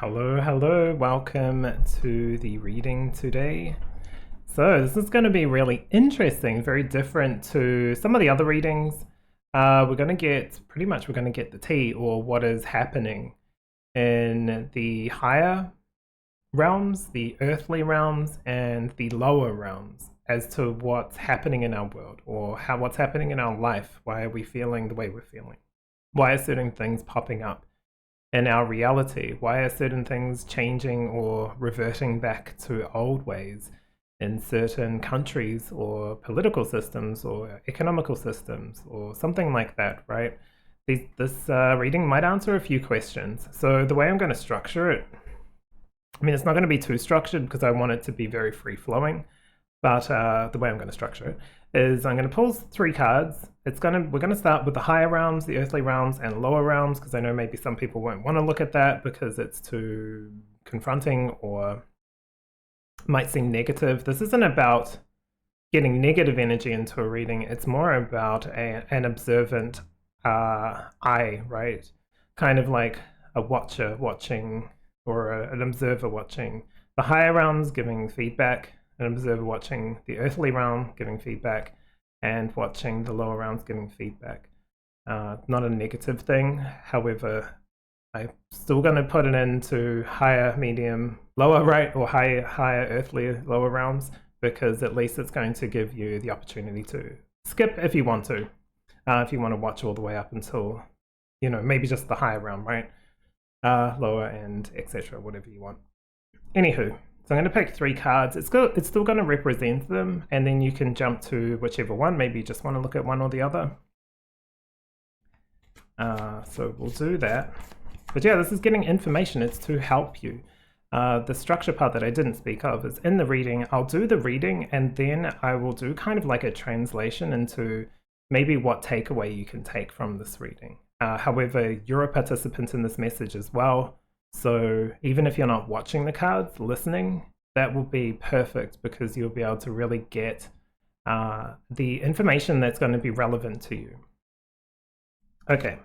Hello, welcome to the reading today. So this is going to be really interesting, very different to some of the other readings. We're going to get the tea, or what is happening in the higher realms, the earthly realms, and the lower realms as to what's happening in our world, or what's happening in our life. Why are we feeling the way we're feeling? Why are certain things popping up in our reality? Why are certain things changing or reverting back to old ways in certain countries or political systems or economical systems or something like that, right? This reading might answer a few questions. So the way I'm going to structure it, I mean, it's not going to be too structured because I want it to be very free-flowing, but the way I'm going to structure it is I'm going to pull 3 cards. We're going to start with the higher realms, the earthly realms, and lower realms, because I know maybe some people won't want to look at that because it's too confronting or might seem negative. This isn't about getting negative energy into a reading. It's more about an observant eye, right? Kind of like a watcher watching, or an observer watching the higher realms, giving feedback, an observer watching the earthly realm, giving feedback, and watching the lower realms, giving feedback. Not a negative thing. However, I'm still going to put it into higher, medium, lower, right, or higher, earthly, lower realms, because at least it's going to give you the opportunity to skip if you want to. If you want to watch all the way up until, maybe just the higher realm, right? Lower and etc., whatever you want. Anywho, so I'm going to pick 3 cards. It's still going to represent them, and then you can jump to whichever one. Maybe you just want to look at one or the other. So we'll do that. But yeah, this is getting information. It's to help you. The structure part that I didn't speak of is in the reading. I'll do the reading, and then I will do kind of like a translation into maybe what takeaway you can take from this reading. However, you're a participant in this message as well. So even if you're not watching the cards, listening, that will be perfect, because you'll be able to really get the information that's going to be relevant to you. Okay,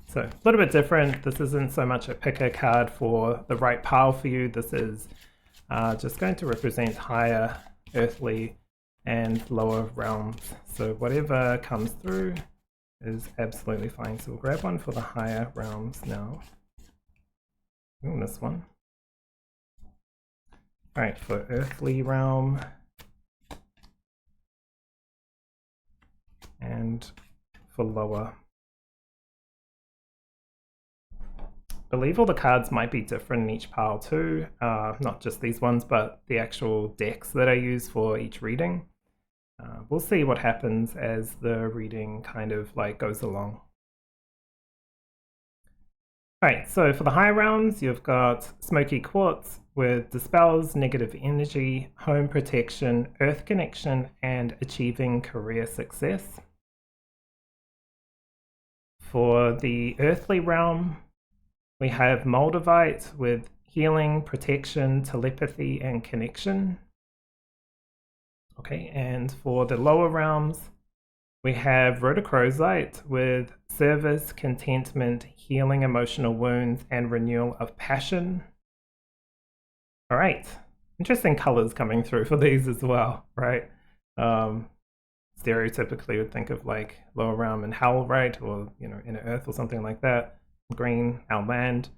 so a little bit different. This isn't so much a Pickacard for the right pile for you. This is just going to represent higher, earthly, and lower realms. So whatever comes through is absolutely fine. So we'll grab one for the higher realms now. Ooh, this one. All right, for earthly realm and for lower. I believe all the cards might be different in each pile too, not just these ones, but the actual decks that I use for each reading. We'll see what happens as the reading kind of like goes along. Alright, so for the higher realms, you've got smoky quartz with dispels negative energy, home protection, earth connection, and achieving career success. For the earthly realm, we have moldavite with healing, protection, telepathy, and connection. Okay, and for the lower realms, we have rhodochrosite with service, contentment, healing emotional wounds, and renewal of passion. All right, interesting colors coming through for these as well, right? Stereotypically, would think of like lower realm and hell, right? Or, inner earth or something like that. Green, our land.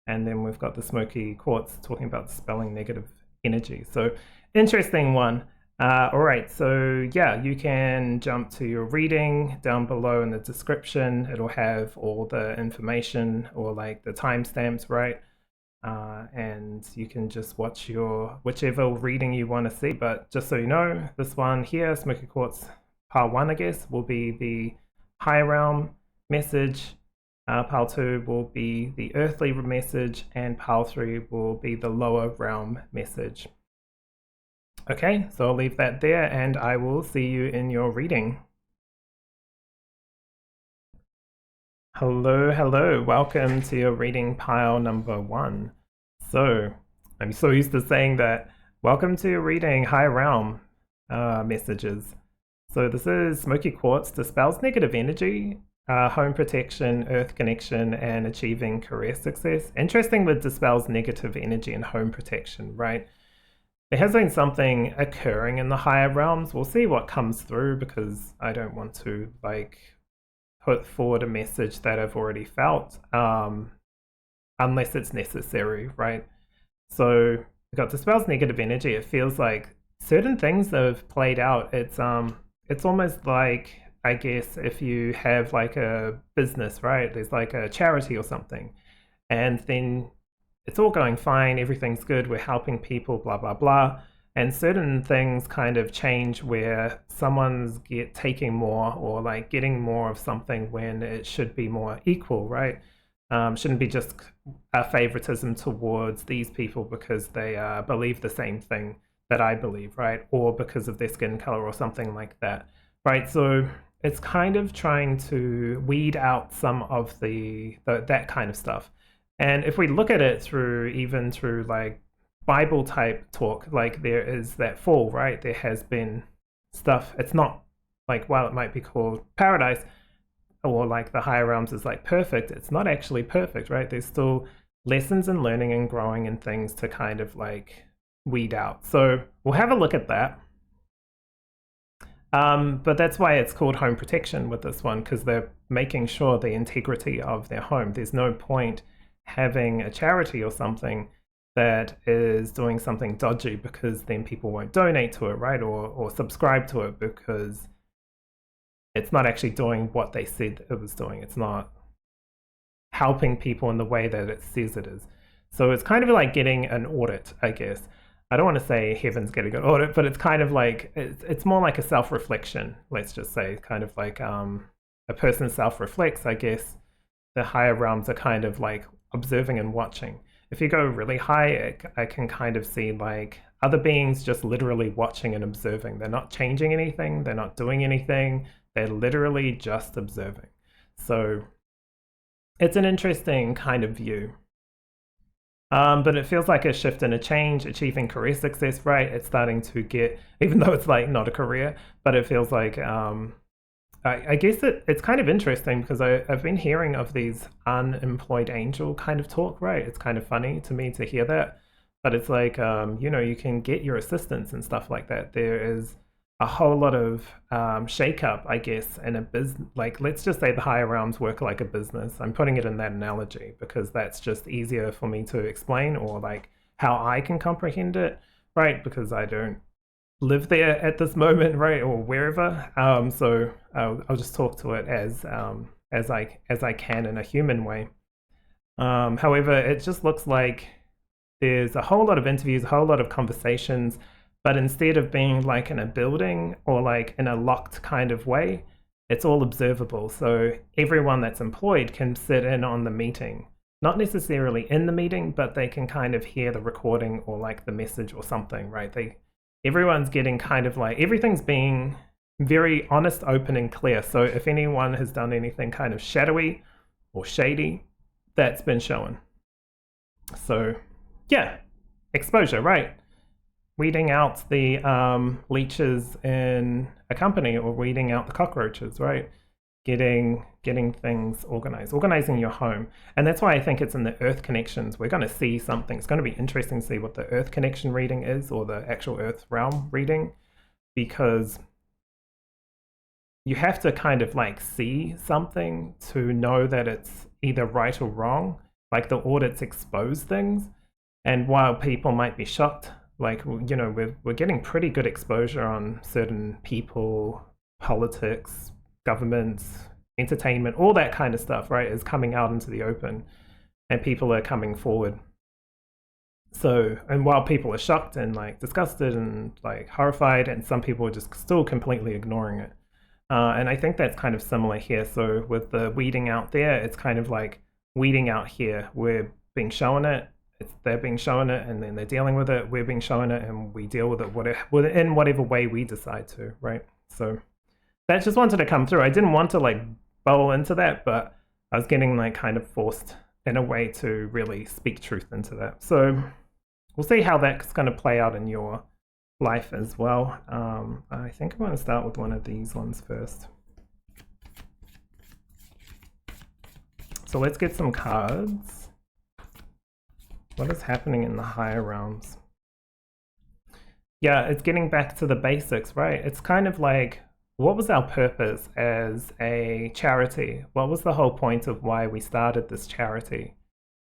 And then we've got the smoky quartz talking about dispelling negative energy. So interesting one. All right, so yeah, you can jump to your reading down below in the description. It'll have all the information, or like the timestamps, right? And you can just watch whichever reading you want to see. But just so you know, this one here, Smoky Quartz Pile 1, I guess, will be the higher realm message. Pile 2 will be the earthly message, and Pile 3 will be the lower realm message. Okay, so I'll leave that there, and I will see you in your reading. Hello, welcome to your reading pile number 1. So, I'm so used to saying that. Welcome to your reading high realm messages. So this is Smoky Quartz dispels negative energy. home protection, earth connection, and achieving career success. Interesting with dispels negative energy and home protection, right? There has been something occurring in the higher realms. We'll see what comes through because I don't want to like put forward a message that I've already felt, unless it's necessary, right? So we've got dispels negative energy. It feels like certain things that have played out. It's almost like, I guess, if you have like a business, right? There's like a charity or something, and then it's all going fine, everything's good, we're helping people, blah, blah, blah. And certain things kind of change where someone's taking more or like getting more of something when it should be more equal, right? Shouldn't be just a favoritism towards these people because they believe the same thing that I believe, right? Or because of their skin color or something like that, right? So it's kind of trying to weed out some of that kind of stuff. And if we look at it through like Bible type talk, like there is that fall, right? There has been stuff. It's not like, while it might be called paradise or like the higher realms is like perfect, it's not actually perfect, right? There's still lessons and learning and growing and things to kind of like weed out. So we'll have a look at that. But that's why it's called home protection with this one, because they're making sure the integrity of their home. There's no point having a charity or something that is doing something dodgy because then people won't donate to it, right? Or subscribe to it because it's not actually doing what they said it was doing. It's not helping people in the way that it says it is. So it's kind of like getting an audit, I guess. I don't want to say heaven's getting an audit, but it's kind of like, it's more like a self-reflection, let's just say, kind of like a person self-reflects, I guess. The higher realms are kind of like observing and watching. If you go really high, I can kind of see like other beings just literally watching and observing. They're not changing anything. They're not doing anything. They're literally just observing. So it's an interesting kind of view. But it feels like a shift and a change, achieving career success, right? It's starting to get, even though it's like not a career, but it feels like, I guess it's kind of interesting because I've been hearing of these unemployed angel kind of talk, right? It's kind of funny to me to hear that, but it's like, you can get your assistants and stuff like that. There is a whole lot of shake-up, I guess, in a business. Like, let's just say the higher realms work like a business. I'm putting it in that analogy because that's just easier for me to explain, or like how I can comprehend it, right? Because I don't live there at this moment, right, or wherever. So I'll just talk to it as I can in a human way. However, it just looks like there's a whole lot of interviews, a whole lot of conversations, but instead of being like in a building or like in a locked kind of way, it's all observable. So everyone that's employed can sit in on the meeting, not necessarily in the meeting, but they can kind of hear the recording or like the message or something, right? Everyone's getting kind of like, everything's being very honest, open, and clear. So if anyone has done anything kind of shadowy or shady, that's been shown. So yeah, exposure, right? Weeding out the leeches in a company, or weeding out the cockroaches, right? Getting things organized, organizing your home. And that's why I think it's in the earth connections. We're going to see something. It's going to be interesting to see what the earth connection reading is, or the actual earth realm reading, because you have to kind of like see something to know that it's either right or wrong. Like the audits expose things. And while people might be shocked, like, we're getting pretty good exposure on certain people, politics, governments, entertainment, all that kind of stuff, right, is coming out into the open, and people are coming forward. So, and while people are shocked and like disgusted and like horrified, and some people are just still completely ignoring it. And I think that's kind of similar here. So with the weeding out there, it's kind of like weeding out here. We're being shown it, they're being shown it, and then they're dealing with it. We're being shown it, and we deal with it in whatever way we decide to, right? So that just wanted to come through. I didn't want to like bowl into that, but I was getting like kind of forced in a way to really speak truth into that. So we'll see how that's going to play out in your life as well. I think I'm going to start with one of these ones first. So let's get some cards. What is happening in the higher realms? Yeah, it's getting back to the basics, right? It's kind of like, what was our purpose as a charity? What was the whole point of why we started this charity?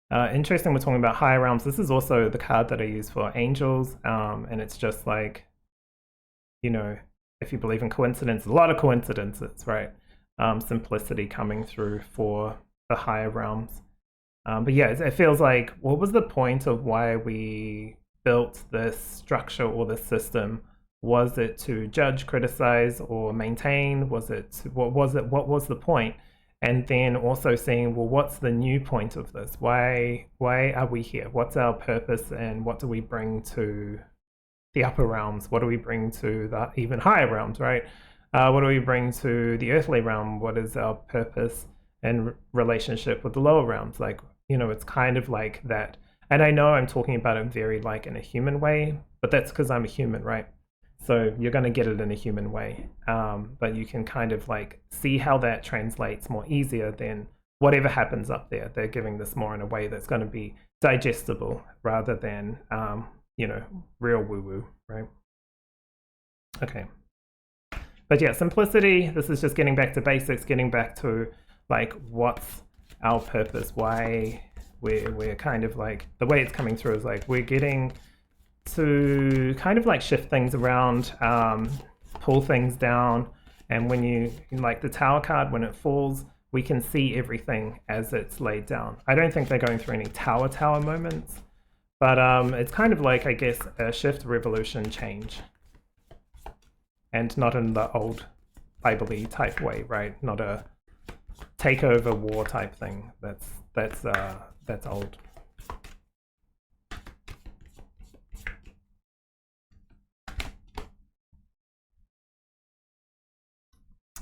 Interesting, we're talking about higher realms. This is also the card that I use for angels, and it's just like, you know, if you believe in coincidence, a lot of coincidences, right? Simplicity coming through for the higher realms. But yeah, it feels like, what was the point of why we built this structure or this system? Was it to judge, criticize, or maintain? Was it, what was it? What was the point? And then also saying, well, what's the new point of this? Why are we here? What's our purpose, and what do we bring to the upper realms? What do we bring to the even higher realms, right? What do we bring to the earthly realm? What is our purpose and relationship with the lower realms? Like, you know, it's kind of like that. And I know I'm talking about it very like in a human way, but that's because I'm a human, right? So you're going to get it in a human way. But you can kind of like see how that translates more easier than whatever happens up there. They're giving this more in a way that's going to be digestible rather than, you know, real woo-woo, right? Okay. But yeah, simplicity, this is just getting back to basics, getting back to like what's our purpose, why we're kind of like, the way it's coming through is like we're getting to kind of like shift things around, pull things down, and when you, like the Tower card, when it falls, we can see everything as it's laid down. I don't think they're going through any tower moments, but it's kind of like, I guess, a shift, revolution, change. And not in the old Bible-y type way, right? Not a takeover war type thing. That's old.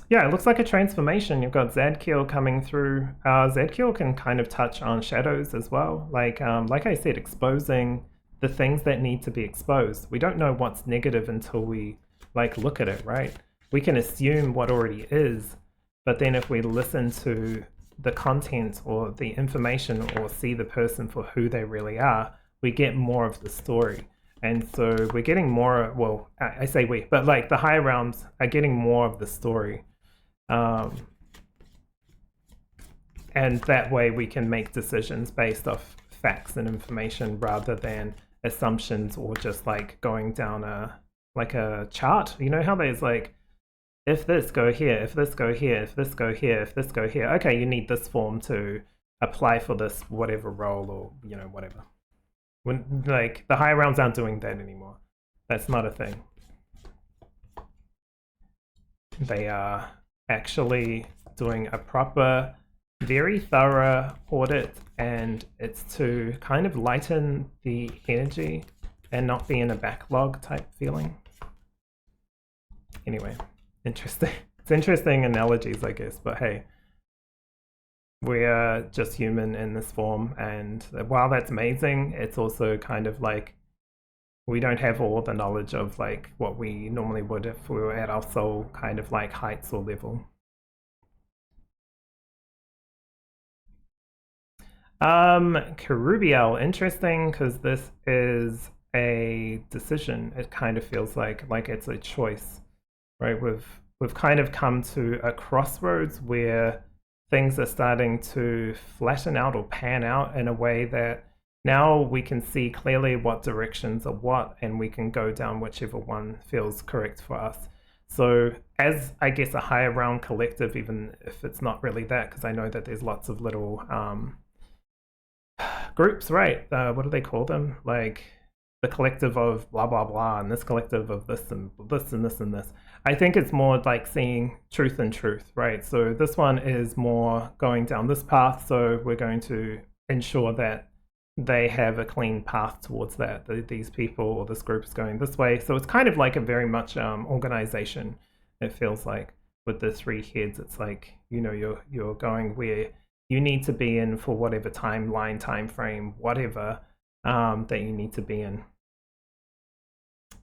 Yeah, it looks like a transformation. You've got Zadkiel coming through. Zadkiel can kind of touch on shadows as well. Like I said, exposing the things that need to be exposed. We don't know what's negative until we like look at it, right? We can assume what already is, but then if we listen to the content or the information or see the person for who they really are, we get more of the story. And so we're getting more, well, I say we, but like the higher realms are getting more of the story. And that way we can make decisions based off facts and information rather than assumptions or just like going down a chart. You know how there's like, if this, go here, if this, go here, if this, go here, if this, go here. Okay, you need this form to apply for this whatever role or, you know, whatever. When like the higher realms aren't doing that anymore. That's not a thing. They are actually doing a proper, very thorough audit, and it's to kind of lighten the energy and not be in a backlog type feeling. Anyway, interesting. It's interesting analogies, I guess, but hey, we're just human in this form, and while that's amazing, it's also kind of like we don't have all the knowledge of like what we normally would if we were at our soul kind of like heights or level. Kerubiel, interesting, because this is a decision. It kind of feels like it's a choice, right? We've kind of come to a crossroads where things are starting to flatten out or pan out in a way that now we can see clearly what directions are what, and we can go down whichever one feels correct for us. So as, I guess, a higher realm collective, even if it's not really that, because I know that there's lots of little groups, right? What do they call them? Like the collective of blah, blah, blah, and this collective of this and this and this and this. I think it's more like seeing truth and truth, right? So this one is more going down this path. So we're going to ensure that they have a clean path towards that. These people or this group is going this way. So it's kind of like a very much organization. It feels like with the three heads, it's like, you know, you're going where you need to be in for whatever timeline, time frame, whatever that you need to be in.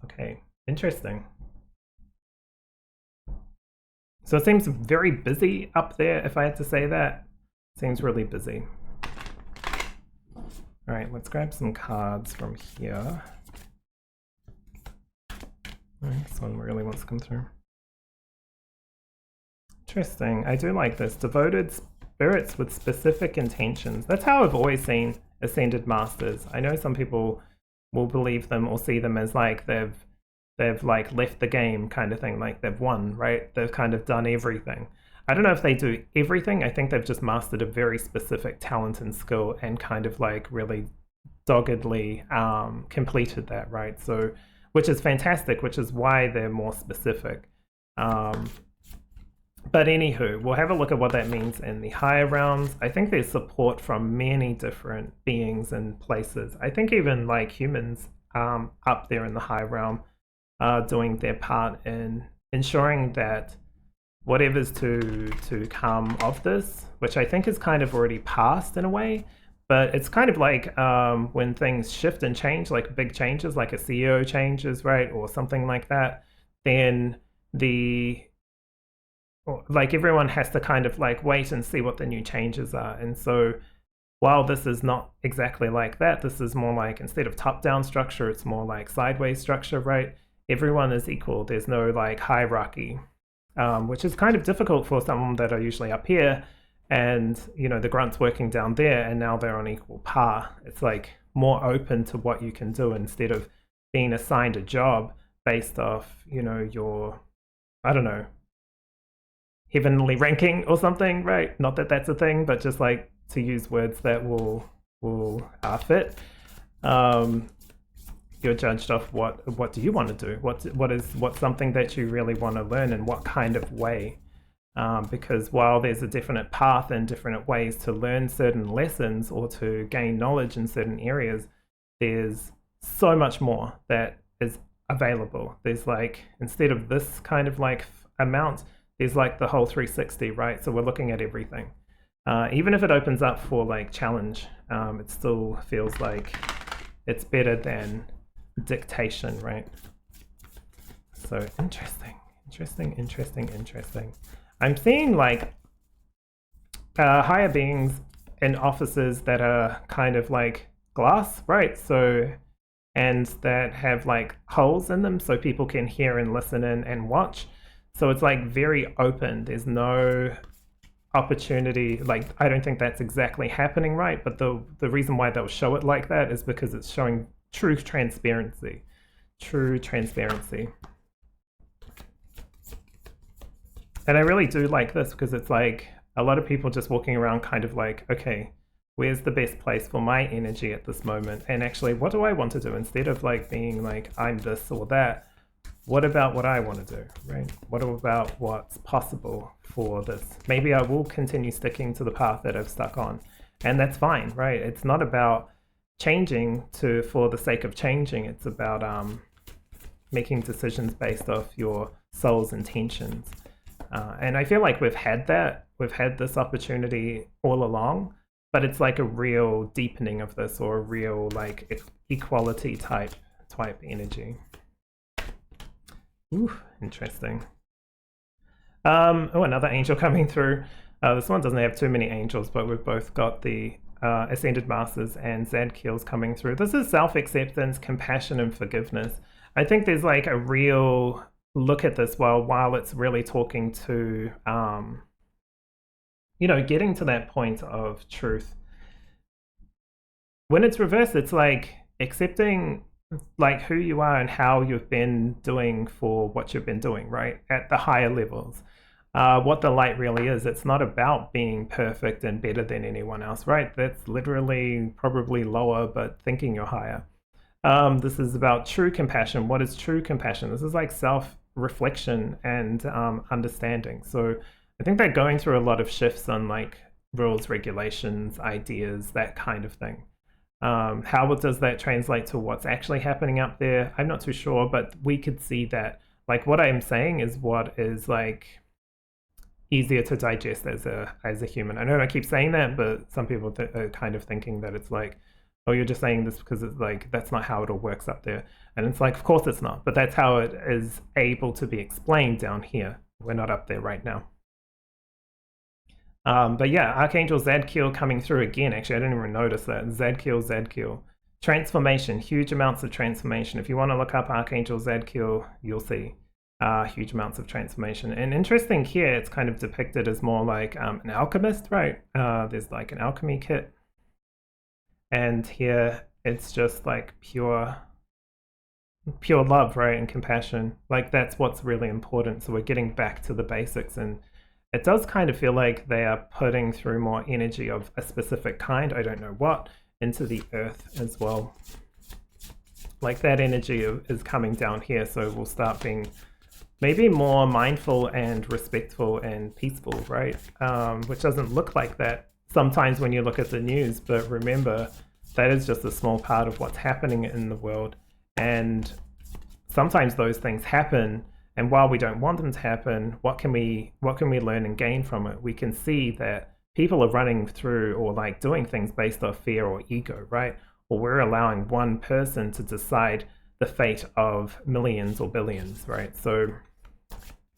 Okay, interesting. So it seems very busy up there, if I had to say that. Seems really busy. All right, let's grab some cards from here. This one really wants to come through. Interesting. I do like this. Devoted spirits with specific intentions. That's how I've always seen Ascended Masters. I know some people will believe them or see them as like they've like left the game kind of thing, like they've won, right? They've kind of done everything. I don't know if they do everything. I think they've just mastered a very specific talent and skill and kind of like really doggedly completed that, right? So, which is fantastic, which is why they're more specific. But anywho, we'll have a look at what that means in the higher realms. I think there's support from many different beings and places. I think even like humans up there in the high realm are doing their part in ensuring that whatever's to come of this, which I think is kind of already past in a way, but it's kind of like when things shift and change, like big changes, like a CEO changes, right, or something like that, then like everyone has to kind of like wait and see what the new changes are. And so while this is not exactly like that, this is more like, instead of top-down structure, it's more like sideways structure, right? Everyone is equal. There's no like hierarchy, which is kind of difficult for someone that are usually up here and, you know, the grunt's working down there and now they're on equal par. It's like more open to what you can do instead of being assigned a job based off, you know, your, I don't know, heavenly ranking or something, right? Not that that's a thing, but just like to use words that will fit. You're judged off what do you want to do? What's something that you really want to learn, and what kind of way? Because while there's a definite path and different ways to learn certain lessons or to gain knowledge in certain areas, there's so much more that is available. There's like, instead of this kind of like amount, there's like the whole 360, right? So we're looking at everything. Even if it opens up for like challenge, it still feels like it's better than dictation, right? So interesting. I'm seeing like higher beings in offices that are kind of like glass, right? So, and that have like holes in them so people can hear and listen in and watch. So it's like very open. There's no opportunity. Like, I don't think that's exactly happening, right? But the reason why they'll show it like that is because it's showing true transparency. And I really do like this because it's like a lot of people just walking around kind of like, okay, where's the best place for my energy at this moment? And actually, what do I want to do? Instead of like being like, I'm this or that, what about what I want to do, right? What about what's possible for this? Maybe I will continue sticking to the path that I've stuck on, and that's fine, right? It's not about changing for the sake of changing. It's about making decisions based off your soul's intentions. And I feel like we've had this opportunity all along, but it's like a real deepening of this, or a real like equality type energy. Ooh, interesting. Oh, another angel coming through. This one doesn't have too many angels, but we've both got the Ascended Masters and Zadkiels coming through. This is self-acceptance, compassion, and forgiveness. I think there's like a real look at this while it's really talking to, you know, getting to that point of truth. When it's reversed, it's like accepting like who you are and how you've been doing for what you've been doing, right? At the higher levels. What the light really is. It's not about being perfect and better than anyone else, right? That's literally probably lower, but thinking you're higher. This is about true compassion. What is true compassion? This is like self-reflection and understanding. So I think they're going through a lot of shifts on like rules, regulations, ideas, that kind of thing. How does that translate to what's actually happening up there? I'm not too sure, but we could see that like what I'm saying is what is like easier to digest as a human. I know I keep saying that, but some people are kind of thinking that it's like, oh, you're just saying this because it's like, that's not how it all works up there. And it's like, of course it's not, but that's how it is able to be explained down here. We're not up there right now. But yeah, Archangel Zadkiel coming through again. Actually, I didn't even notice that. Zadkiel. Transformation, huge amounts of transformation. If you want to look up Archangel Zadkiel, you'll see huge amounts of transformation. And interesting here, it's kind of depicted as more like an alchemist, right? There's like an alchemy kit. And here it's just like pure love, right? And compassion. Like that's what's really important. So we're getting back to the basics, and it does kind of feel like they are putting through more energy of a specific kind, I don't know what, into the earth as well. Like that energy is coming down here, so we'll start being maybe more mindful and respectful and peaceful, right? Which doesn't look like that sometimes when you look at the news, but remember, that is just a small part of what's happening in the world. And sometimes those things happen, and while we don't want them to happen, what can we learn and gain from it? We can see that people are running through or like doing things based off fear or ego, right? Or we're allowing one person to decide the fate of millions or billions, right? So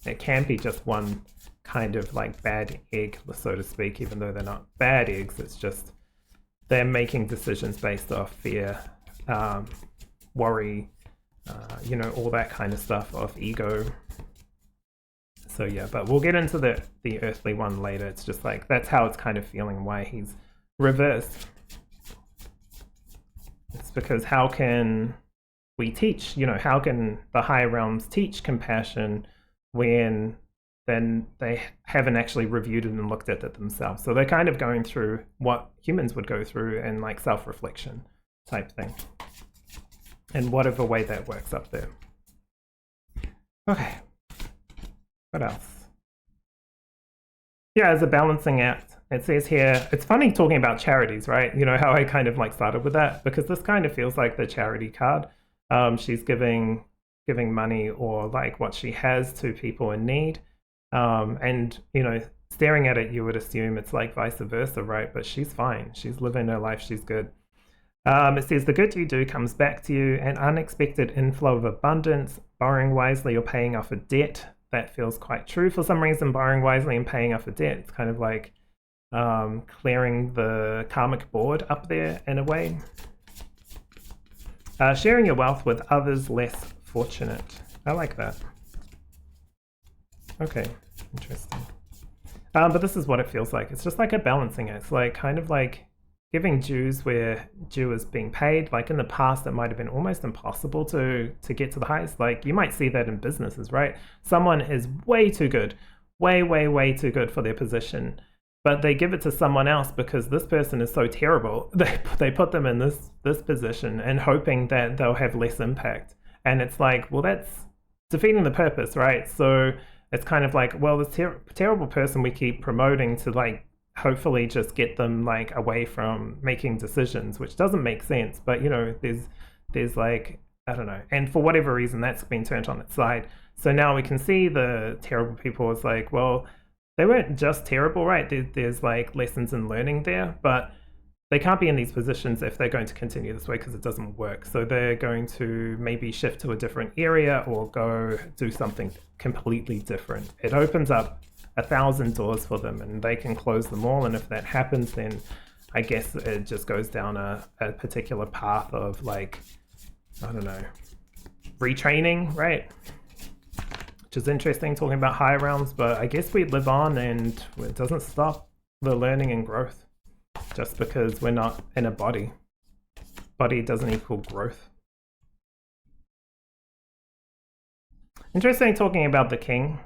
it can be just one kind of like bad egg, so to speak, even though they're not bad eggs. It's just they're making decisions based off fear, worry, you know, all that kind of stuff, of ego. So yeah, but we'll get into the earthly one later. It's just like that's how it's kind of feeling, why he's reversed. It's because how can we teach, you know, how can the higher realms teach compassion when then they haven't actually reviewed it and looked at it themselves? So they're kind of going through what humans would go through and like self-reflection type thing. In whatever way that works up there. Okay. What else? Yeah, as a balancing act, it says here, it's funny talking about charities, right? You know how I kind of like started with that, because this kind of feels like the charity card. She's giving money or like what she has to people in need. And, you know, staring at it, you would assume it's like vice versa, right? But she's fine. She's living her life. She's good. It says, the good you do comes back to you, an unexpected inflow of abundance, borrowing wisely or paying off a debt. That feels quite true for some reason, borrowing wisely and paying off a debt. It's kind of like clearing the karmic board up there in a way. Sharing your wealth with others less fortunate. I like that. Okay, interesting. But this is what it feels like. It's just like a balancing act. It's like kind of like giving dues where due is being paid. Like in the past, it might have been almost impossible to get to the highest. Like you might see that in businesses, right? Someone is way too good, way too good for their position, but they give it to someone else because this person is so terrible. They put them in this position and hoping that they'll have less impact. And it's like, well, that's defeating the purpose, right? So it's kind of like, well, this terrible person we keep promoting to like hopefully just get them like away from making decisions, which doesn't make sense. But you know, there's like, I don't know, and for whatever reason that's been turned on its side. So now we can see the terrible people as like, well, they weren't just terrible, right? There's like lessons in learning there, but they can't be in these positions if they're going to continue this way because it doesn't work. So they're going to maybe shift to a different area or go do something completely different. It opens up 1,000 doors for them and they can close them all. And if that happens, then I guess it just goes down a particular path of like, I don't know, retraining, right? Which is interesting talking about higher realms, but I guess we live on and it doesn't stop the learning and growth just because we're not in a body. Body doesn't equal growth. Interesting talking about the king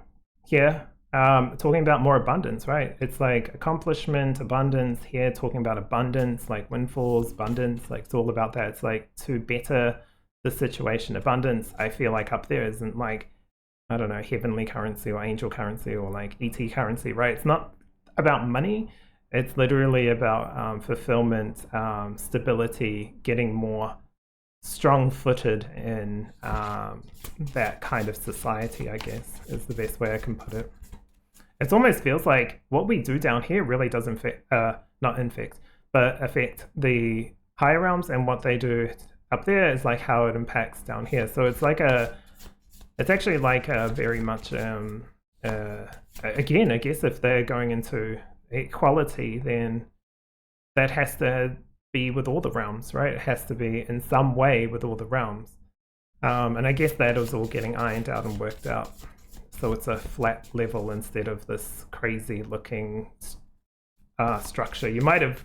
here. Talking about more abundance, right? It's like accomplishment, abundance here, talking about abundance, like windfalls, abundance, like it's all about that. It's like to better the situation. Abundance, I feel like up there isn't like, I don't know, heavenly currency or angel currency or like ET currency, right? It's not about money. It's literally about fulfillment, stability, getting more strong-footed in that kind of society, I guess, is the best way I can put it. It almost feels like what we do down here really does affect the higher realms, and what they do up there is like how it impacts down here. So it's like it's actually like a very much, again, I guess if they're going into equality, then that has to be with all the realms, right? It has to be in some way with all the realms. And I guess that is all getting ironed out and worked out. So it's a flat level instead of this crazy looking structure. You might have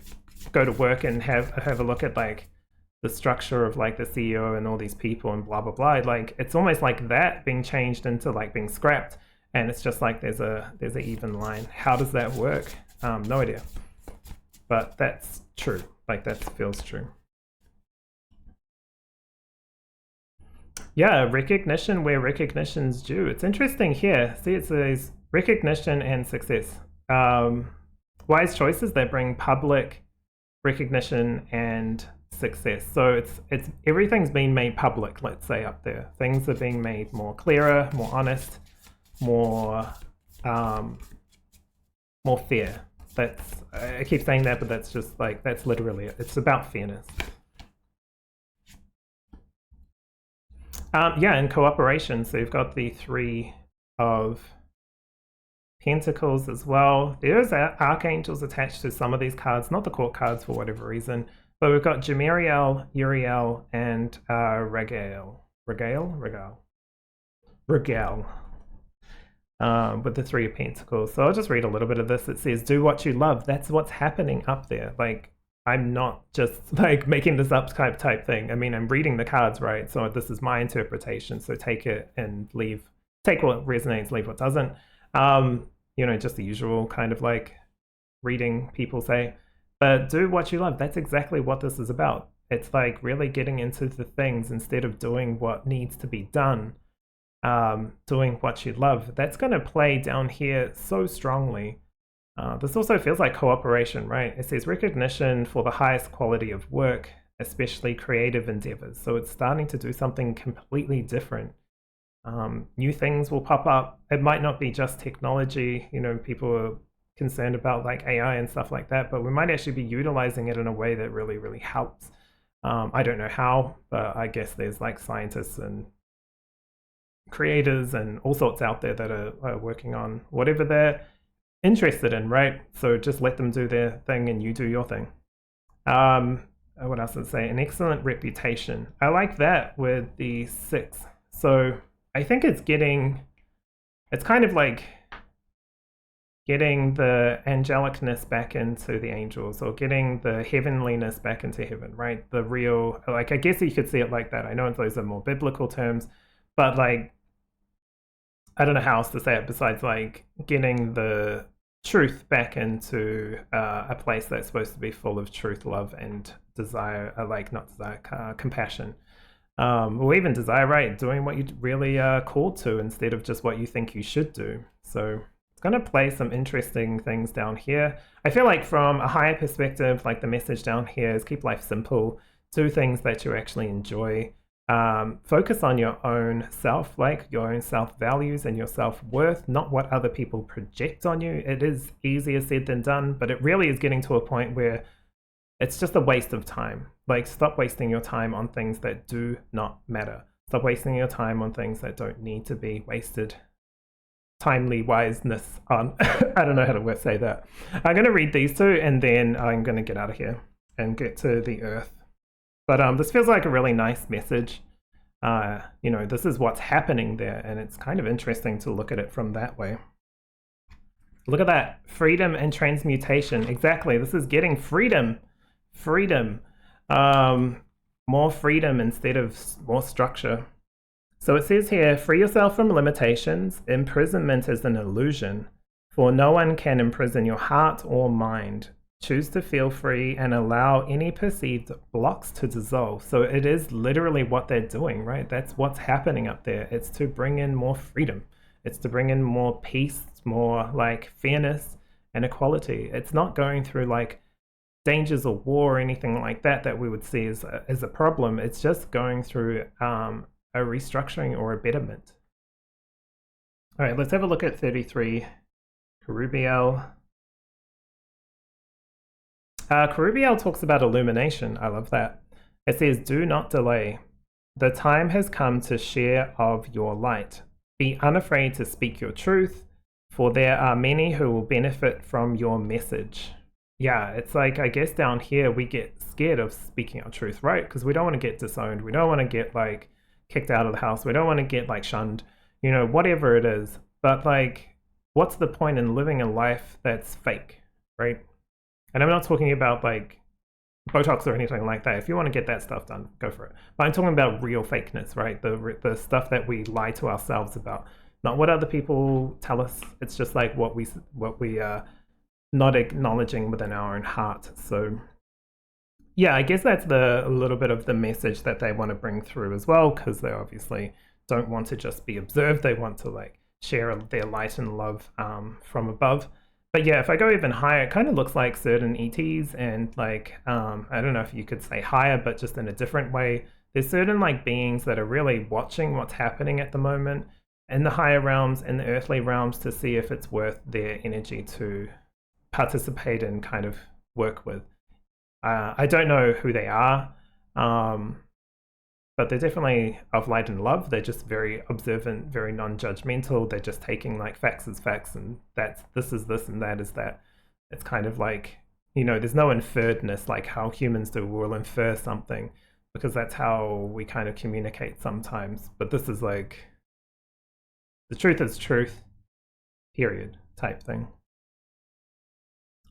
go to work and have a look at like the structure of like the CEO and all these people and blah blah blah. Like it's almost like that being changed into like being scrapped, and it's just like there's an even line. How does that work? No idea, but that's true. Like that feels true. Yeah, recognition where recognition's due. It's interesting here. See, it says recognition and success. Wise choices that bring public recognition and success. So it's everything's been made public, let's say up there. Things are being made more clearer, more honest, more more fair. That's I keep saying that, but that's just like that's literally it. It's about fairness. Yeah, and cooperation. So you've got the 3 of Pentacles as well. There's archangels attached to some of these cards, not the court cards for whatever reason. But we've got Jamiriel, Uriel, and Regale. Regale? With the 3 of Pentacles. So I'll just read a little bit of this. It says, do what you love. That's what's happening up there. Like, I'm not just like making this up type thing. I mean, I'm reading the cards, right? So this is my interpretation. So take it and leave. Take what resonates, leave what doesn't. You know, just the usual kind of like reading people say. But do what you love. That's exactly what this is about. It's like really getting into the things instead of doing what needs to be done. Doing what you love. That's going to play down here so strongly. This also feels like cooperation, right? It says recognition for the highest quality of work, especially creative endeavors. So it's starting to do something completely different. New things will pop up. It might not be just technology. You know, people are concerned about like AI and stuff like that, but we might actually be utilizing it in a way that really, really helps. I don't know how, but I guess there's like scientists and creators and all sorts out there that are working on whatever they're interested in, right? So just let them do their thing and you do your thing. What else does it say? An excellent reputation. I like that with the 6. So I think it's kind of like getting the angelicness back into the angels, or getting the heavenliness back into heaven, right? The real, like, I guess you could see it like that. I know those are more biblical terms, but like, I don't know how else to say it besides like getting the truth back into a place that's supposed to be full of truth, love, and desire, like not desire, compassion. Or even desire, right? Doing what you really are called to instead of just what you think you should do. So it's going to play some interesting things down here. I feel like from a higher perspective, like the message down here is keep life simple, do things that you actually enjoy. Focus on your own self, like your own self-values and your self-worth, not what other people project on you. It is easier said than done, but it really is getting to a point where it's just a waste of time. Like, stop wasting your time on things that do not matter. Stop wasting your time on things that don't need to be wasted. Timely wiseness on. I don't know how to say that. I'm going to read these 2 and then I'm going to get out of here and get to the earth. But this feels like a really nice message. You know, this is what's happening there, and it's kind of interesting to look at it from that way. Look at that. Freedom and transmutation. Exactly. This is getting freedom. Freedom. More freedom instead of more structure. So it says here, free yourself from limitations. Imprisonment is an illusion, for no one can imprison your heart or mind. Choose to feel free and allow any perceived blocks to dissolve. So it is literally what they're doing, right? That's what's happening up there. It's to bring in more freedom. It's to bring in more peace, more like fairness and equality. It's not going through like dangers of war or anything like that that we would see as a problem. It's just going through a restructuring or a betterment. All right, let's have a look at 33. Carubiel. Carubiel talks about illumination. I love that. It says, do not delay. The time has come to share of your light. Be unafraid to speak your truth, for there are many who will benefit from your message. Yeah, it's like, I guess down here we get scared of speaking our truth, right? Because we don't want to get disowned. We don't want to get like kicked out of the house. We don't want to get like shunned, you know, whatever it is. But like, what's the point in living a life that's fake, right? And I'm not talking about like Botox or anything like that. If you want to get that stuff done, go for it. But I'm talking about real fakeness, right? The stuff that we lie to ourselves about, not what other people tell us. It's just like what we are not acknowledging within our own heart. So yeah, I guess that's a little bit of the message that they want to bring through as well, because they obviously don't want to just be observed. They want to like share their light and love from above. But yeah, if I go even higher, it kind of looks like certain ETs and like, I don't know if you could say higher, but just in a different way. There's certain like beings that are really watching what's happening at the moment in the higher realms, in the earthly realms, to see if it's worth their energy to participate and kind of work with. I don't know who they are, but they're definitely of light and love. They're just very observant, very non-judgmental. They're just taking like facts as facts, and this is this and that is that. It's kind of like, you know, there's no inferredness like how humans do. We'll infer something because that's how we kind of communicate sometimes. But this is like, the truth is truth, period, type thing.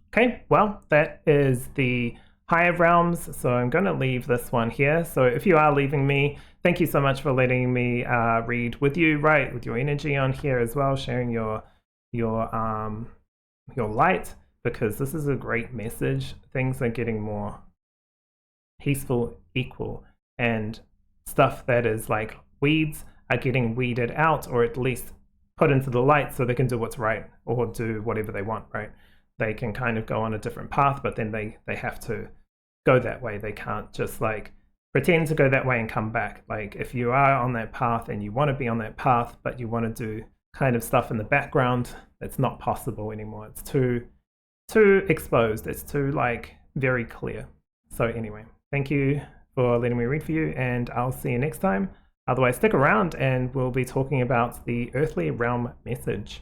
Okay, well, that is the higher realms, so I'm going to leave this one here. So if you are leaving me, thank you so much for letting me read with you, right, with your energy on here as well, sharing your light, because this is a great message. Things are getting more peaceful, equal, and stuff that is like weeds are getting weeded out, or at least put into the light so they can do what's right or do whatever they want, right? They can kind of go on a different path, but then they have to go that way. They can't just like pretend to go that way and come back. Like if you are on that path and you want to be on that path, but you want to do kind of stuff in the background, it's not possible anymore. It's too exposed. It's too like very clear. So anyway, thank you for letting me read for you, and I'll see you next time. Otherwise, stick around and we'll be talking about the earthly realm message.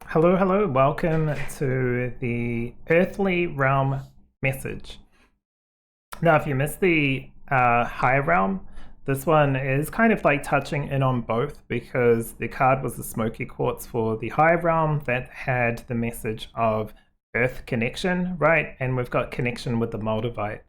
Hello, hello, welcome to the earthly realm message. Now, if you missed the higher realm, this one is kind of like touching in on both, because the card was the smoky quartz for the higher realm that had the message of earth connection, right? And we've got connection with the Moldavite.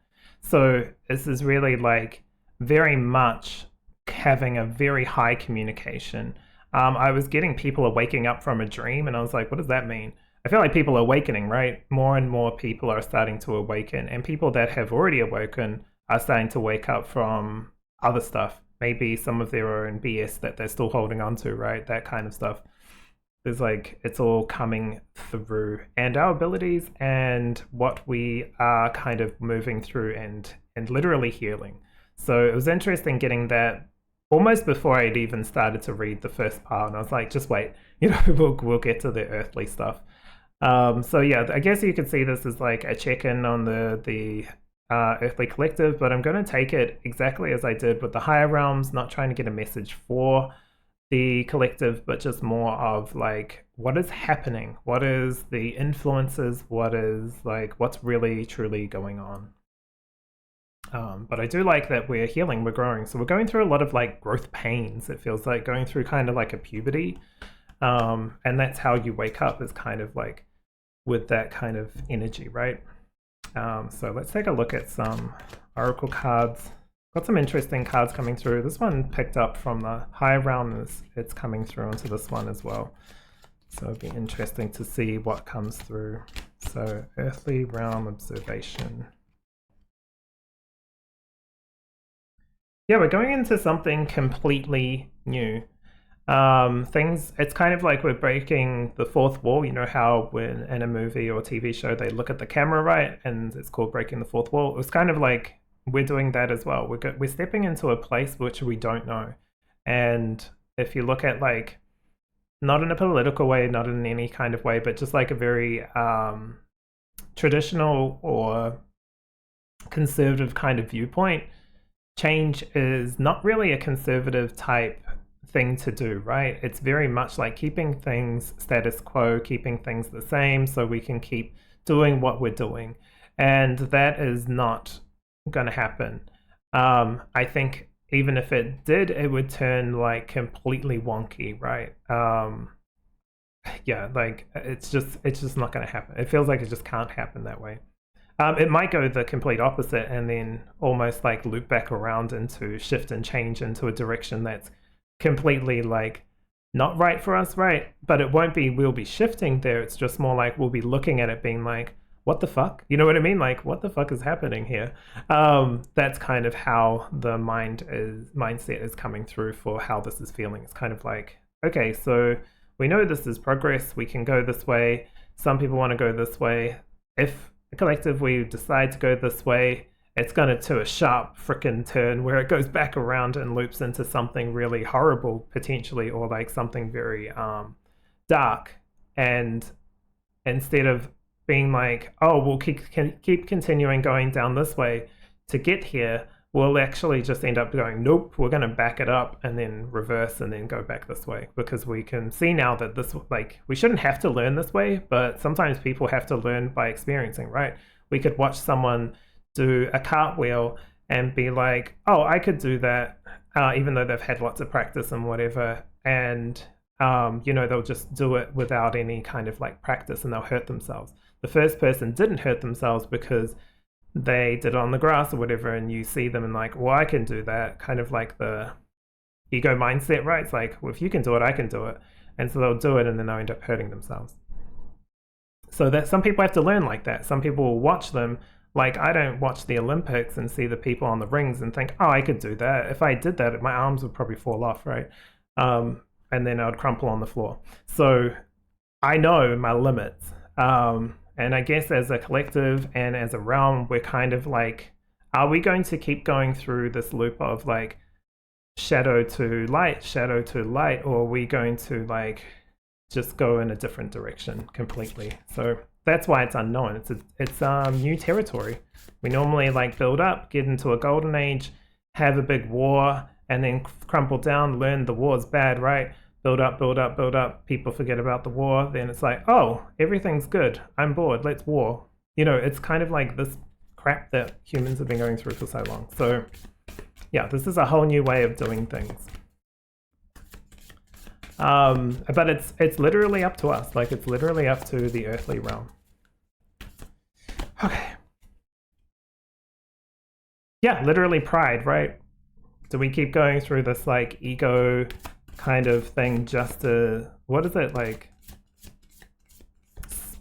So this is really like very much having a very high communication. I was getting people waking up from a dream, and I was like, what does that mean? I feel like people are awakening, right? More and more people are starting to awaken, and people that have already awoken are starting to wake up from other stuff. Maybe some of their own BS that they're still holding on to, right? That kind of stuff. There's like, it's all coming through, and our abilities and what we are kind of moving through and literally healing. So it was interesting getting that almost before I'd even started to read the first part, and I was like, just wait, you know, we'll get to the earthly stuff. So yeah, I guess you could see this as like a check-in on the earthly collective, but I'm going to take it exactly as I did with the higher realms, not trying to get a message for the collective, but just more of like, what is happening? What is the influences? What is like, what's really truly going on? But I do like that we're healing, we're growing. So we're going through a lot of like growth pains. It feels like going through kind of like a puberty. And that's how you wake up, is kind of like with that kind of energy, right? So let's take a look at some oracle cards. Got some interesting cards coming through. This one picked up from the higher realm, it's coming through into this one as well. So it'll be interesting to see what comes through. So earthly realm observation. Yeah, we're going into something completely new. It's kind of like we're breaking the fourth wall. You know how when in a movie or TV show they look at the camera, right? And it's called breaking the fourth wall. It was kind of like we're doing that as well. We're stepping into a place which we don't know. And if you look at like, not in a political way, not in any kind of way, but just like a very traditional or conservative kind of viewpoint, change is not really a conservative type thing to do, right? It's very much like keeping things status quo, keeping things the same so we can keep doing what we're doing. And that is not going to happen. I think even if it did, it would turn like completely wonky, right? Yeah, like it's just not going to happen. It feels like it just can't happen that way. It might go the complete opposite and then almost like loop back around into shift and change into a direction that's completely like not right for us, right? But it won't be we'll be shifting there. It's just more like we'll be looking at it being like, what the fuck? You know what I mean? Like, what the fuck is happening here? That's kind of how the mindset is coming through for how this is feeling. It's kind of like, okay, so we know this is progress. We can go this way. Some people want to go this way. If a collective we decide to go this way, it's going to do a sharp frickin' turn where it goes back around and loops into something really horrible potentially, or like something very dark. And instead of being like, oh, we'll keep continuing going down this way to get here, we'll actually just end up going, nope, we're going to back it up and then reverse and then go back this way, because we can see now that this, like, we shouldn't have to learn this way, but sometimes people have to learn by experiencing, right? We could watch someone do a cartwheel and be like, oh, I could do that, even though they've had lots of practice and whatever, and you know, they'll just do it without any kind of like practice and they'll hurt themselves. The first person didn't hurt themselves because they did it on the grass or whatever, and you see them and like, well, I can do that, kind of like the ego mindset, right? It's like, well, if you can do it, I can do it. And so they'll do it and then they'll end up hurting themselves. So that some people have to learn like that. Some people will watch them. Like, I don't watch the Olympics and see the people on the rings and think, oh, I could do that. If I did that, my arms would probably fall off, right? And then I would crumple on the floor. So I know my limits. And I guess as a collective and as a realm, we're kind of like, are we going to keep going through this loop of like shadow to light, or are we going to like just go in a different direction completely? So that's why it's unknown. It's new territory. We normally like build up, get into a golden age, have a big war, and then crumple down, learn the war's bad, right? Build up, build up, build up. People forget about the war. Then it's like, oh, everything's good. I'm bored. Let's war. You know, it's kind of like this crap that humans have been going through for so long. So yeah, this is a whole new way of doing things. But it's literally up to us. Like, it's literally up to the earthly realm. Okay. Yeah, literally pride, right? Do we keep going through this like ego kind of thing just to, what is it, like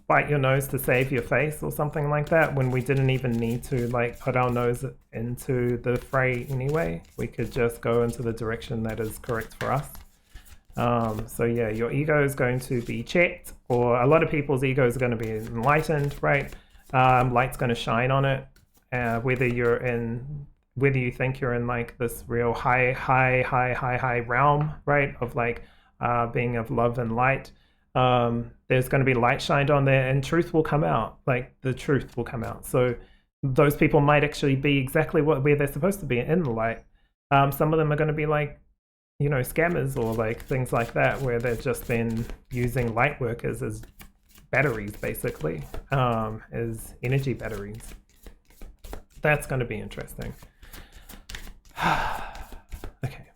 bite your nose to save your face or something like that, when we didn't even need to like put our nose into the fray anyway? We could just go into the direction that is correct for us. So yeah, your ego is going to be checked, or a lot of people's egos are going to be enlightened, right? Light's going to shine on it, whether you think you're in like this real high realm, right, of like being of love and light. There's going to be light shined on there, and truth will come out. Like, the truth will come out. So those people might actually be exactly where they're supposed to be, in the light. Some of them are going to be like, you know, scammers or like things like that, where they've just been using light workers as batteries, basically, as energy batteries. That's going to be interesting. Okay,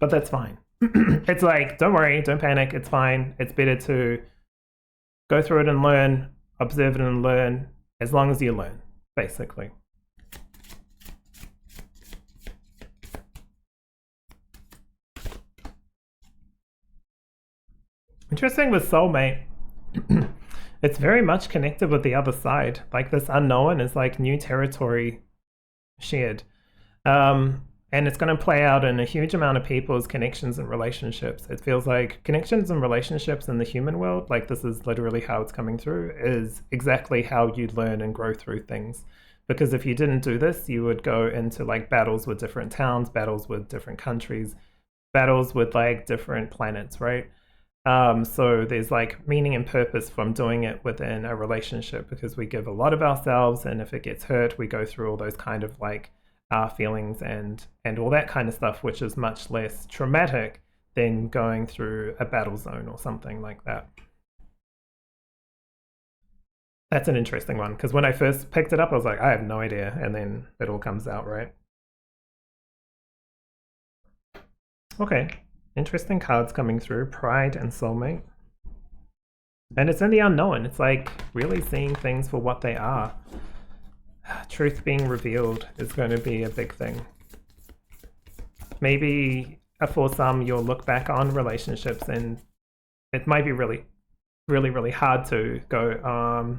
but that's fine. It's like, don't worry, don't panic, it's fine. It's better to go through it and learn, observe it and learn, as long as you learn, basically. Interesting with soulmate. It's very much connected with the other side. Like, this unknown is like new territory shared. And it's going to play out in a huge amount of people's connections and relationships. It feels like connections and relationships in the human world, like this is literally how it's coming through, is exactly how you learn and grow through things. Because if you didn't do this, you would go into like battles with different towns, battles with different countries, battles with like different planets, right? So there's like meaning and purpose from doing it within a relationship, because we give a lot of ourselves, and if it gets hurt, we go through all those kind of like feelings and all that kind of stuff, which is much less traumatic than going through a battle zone or something like that. That's an interesting one, because when I first picked it up, I was like, I have no idea, and then it all comes out, right? Okay, interesting cards coming through, Pride and Soulmate. And it's in the unknown. It's like really seeing things for what they are. Truth being revealed is going to be a big thing. Maybe for some, you'll look back on relationships and it might be really, really, really hard to go,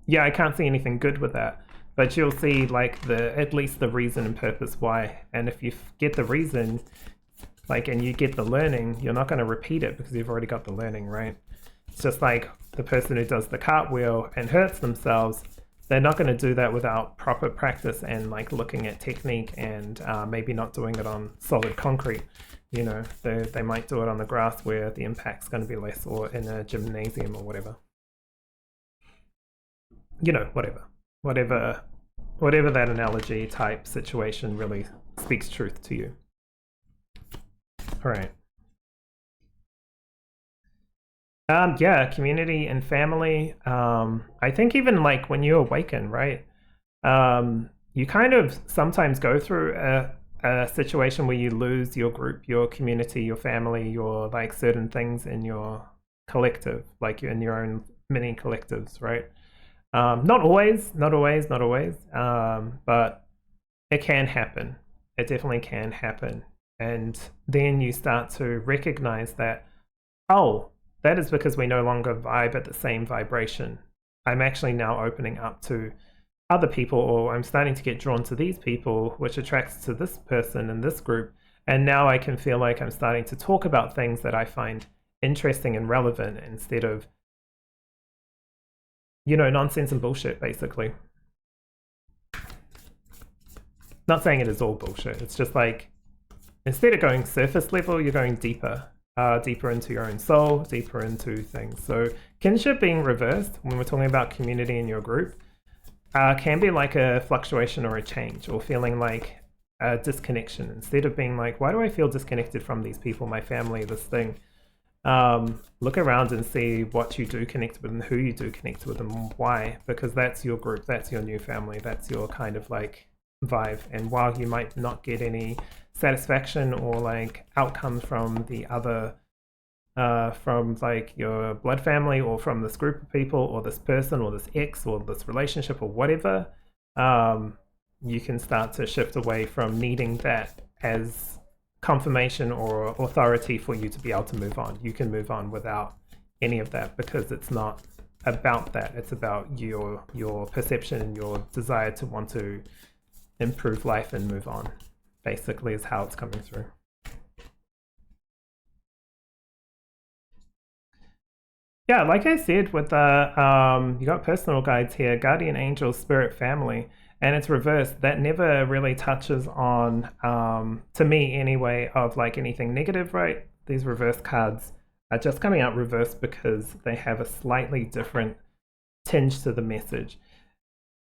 yeah, I can't see anything good with that. But you'll see like at least the reason and purpose why. And if you get the reason, like, and you get the learning, you're not going to repeat it because you've already got the learning, right? It's just like the person who does the cartwheel and hurts themselves. They're not going to do that without proper practice and like looking at technique and maybe not doing it on solid concrete. You know, they might do it on the grass where the impact's going to be less, or in a gymnasium or whatever. You know, whatever that analogy type situation really speaks truth to you. All right. Yeah, community and family. I think even like when you awaken, right? You kind of sometimes go through a situation where you lose your group, your community, your family, your like certain things in your collective, like in your own mini collectives, right? Not always, but it can happen. It definitely can happen. And then you start to recognize that, oh, that is because we no longer vibe at the same vibration. I'm actually now opening up to other people, or I'm starting to get drawn to these people, which attracts to this person in this group. And now I can feel like I'm starting to talk about things that I find interesting and relevant instead of, you know, nonsense and bullshit, basically. Not saying it is all bullshit. It's just like, instead of going surface level, you're going deeper. Deeper into your own soul, deeper into things. So kinship being reversed, when we're talking about community in your group, can be like a fluctuation or a change, or feeling like a disconnection. Instead of being like, why do I feel disconnected from these people, my family, this thing? Look around and see what you do connect with and who you do connect with and why, because that's your group, that's your new family, that's your kind of like vibe. And while you might not get any satisfaction or like outcome from the other, from like your blood family or from this group of people or this person or this ex or this relationship or whatever, you can start to shift away from needing that as confirmation or authority for you to be able to move on. You can move on without any of that, because it's not about that. It's about your perception and your desire to want to improve life and move on, basically, is how it's coming through. Yeah, like I said, with the you got personal guides here, guardian angel, spirit, family, and it's reversed. That never really touches on, to me anyway, of like anything negative, right? These reverse cards are just coming out reversed because they have a slightly different tinge to the message.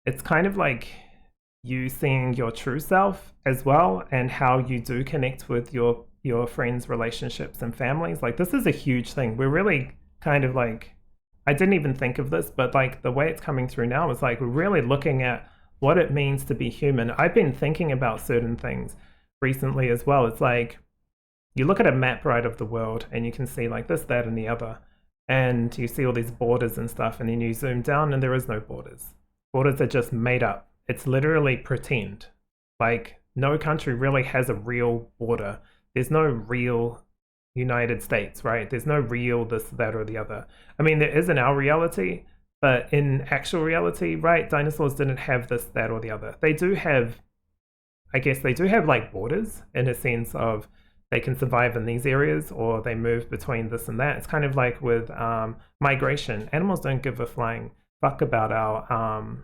It's kind of like you seeing your true self as well, and how you do connect with your friends, relationships, and families. Like, this is a huge thing. We're really kind of like, I didn't even think of this, but like the way it's coming through now is like we're really looking at what it means to be human. I've been thinking about certain things recently as well. It's like you look at a map, right, of the world, and you can see like this, that, and the other, and you see all these borders and stuff, and then you zoom down and there is no borders. Borders are just made up. It's literally pretend. Like, no country really has a real border. There's no real United States, right? There's no real this, that, or the other. I mean, there is in our reality, but in actual reality, right, dinosaurs didn't have this, that, or the other. They do have, I guess they do have like borders in a sense of they can survive in these areas or they move between this and that. It's kind of like with migration. Animals don't give a flying fuck about our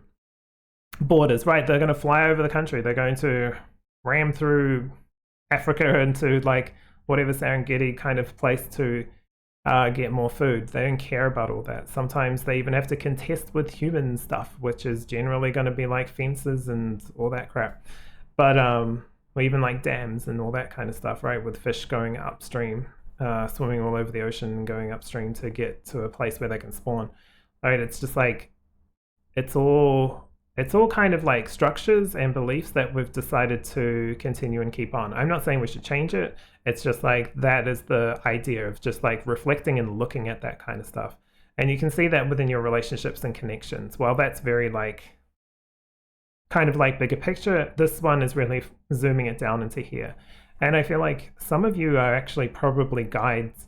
borders, right? They're going to fly over the country. They're going to ram through Africa into like whatever Serengeti kind of place to get more food. They don't care about all that. Sometimes they even have to contest with human stuff, which is generally going to be like fences and all that crap. But or even like dams and all that kind of stuff, right? With fish going upstream, swimming all over the ocean and going upstream to get to a place where they can spawn. Right? It's just like it's all kind of like structures and beliefs that we've decided to continue and keep on. I'm not saying we should change it. It's just like that is the idea of just like reflecting and looking at that kind of stuff. And you can see that within your relationships and connections. Well, that's very like kind of like bigger picture. This one is really zooming it down into here. And I feel like some of you are actually probably guides,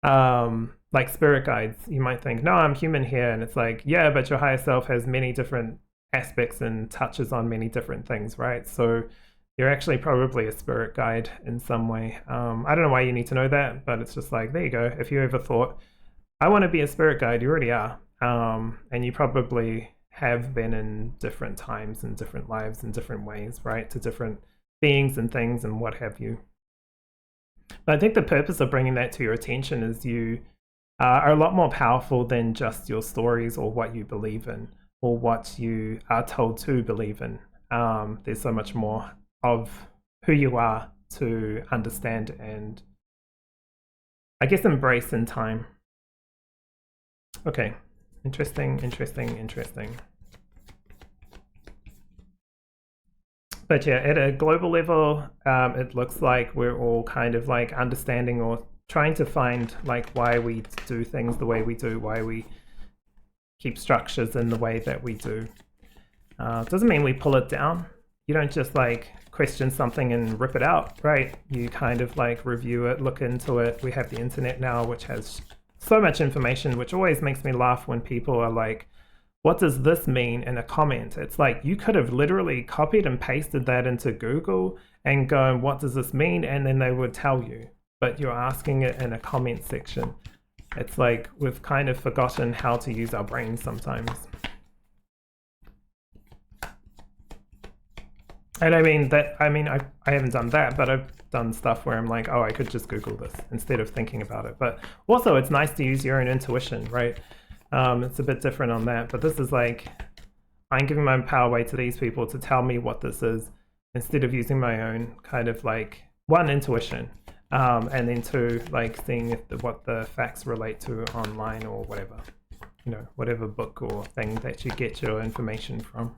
like spirit guides. You might think, no, I'm human here. And it's like, yeah, but your higher self has many different aspects and touches on many different things, right? So you're actually probably a spirit guide in some way. I don't know why you need to know that, but it's just like, there you go. If you ever thought, I want to be a spirit guide, you already are. And you probably have been in different times and different lives in different ways, right? To different beings and things and what have you. But I think the purpose of bringing that to your attention is you are a lot more powerful than just your stories or what you believe in or what you are told to believe in. There's so much more of who you are to understand and I guess embrace in time. Okay, interesting. But yeah, at a global level, it looks like we're all kind of like understanding or trying to find like why we do things the way we do, why we keep structures in the way that we do. Doesn't mean we pull it down. You don't just like question something and rip it out, right? You kind of like review it, look into it. We have the internet now, which has so much information, which always makes me laugh when people are like, what does this mean in a comment? It's like you could have literally copied and pasted that into Google and go, what does this mean? And then they would tell you, but you're asking it in a comment section. It's like we've kind of forgotten how to use our brains sometimes. And I haven't done that, but I've done stuff where I'm like, oh, I could just Google this instead of thinking about it. But also it's nice to use your own intuition, right? It's a bit different on that, but this is like, I'm giving my power away to these people to tell me what this is instead of using my own kind of like, one, intuition, and then two, like seeing what the facts relate to online or whatever, you know, whatever book or thing that you get your information from.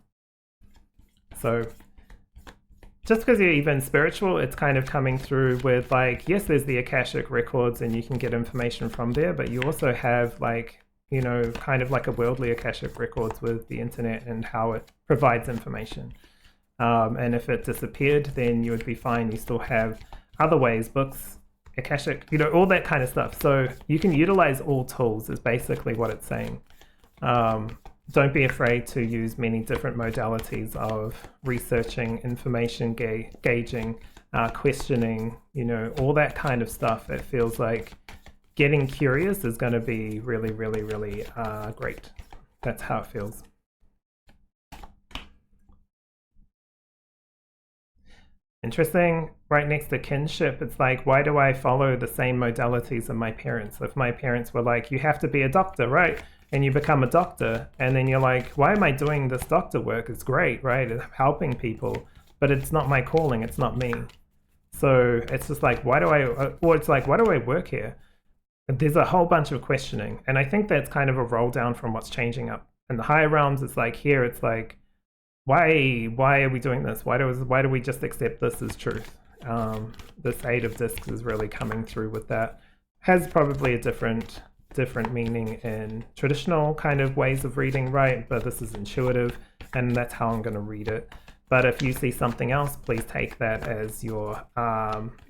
So just because you're even spiritual, it's kind of coming through with like, yes, there's the Akashic records and you can get information from there, but you also have like, you know, kind of like a worldly Akashic records with the internet and how it provides information. And if it disappeared, then you would be fine. You still have other ways, books, Akashic, you know, all that kind of stuff. So you can utilize all tools is basically what it's saying. Don't be afraid to use many different modalities of researching, information gauging, questioning, you know, all that kind of stuff. It feels like getting curious is going to be really, really, really great. That's how it feels. Interesting. Right next to kinship, it's like, why do I follow the same modalities of my parents? If my parents were like, you have to be a doctor, right? And you become a doctor, and then you're like, why am I doing this doctor work? It's great, right? It's helping people, but it's not my calling. It's not me. So it's just like, why do I work here? There's a whole bunch of questioning. And I think that's kind of a roll down from what's changing up in the higher realms. It's like here, it's like, why are we doing this? Why do we just accept this as truth? This Eight of Discs is really coming through with that. Has probably a different meaning in traditional kind of ways of reading, right? But this is intuitive, and that's how I'm going to read it. But if you see something else, please take that as your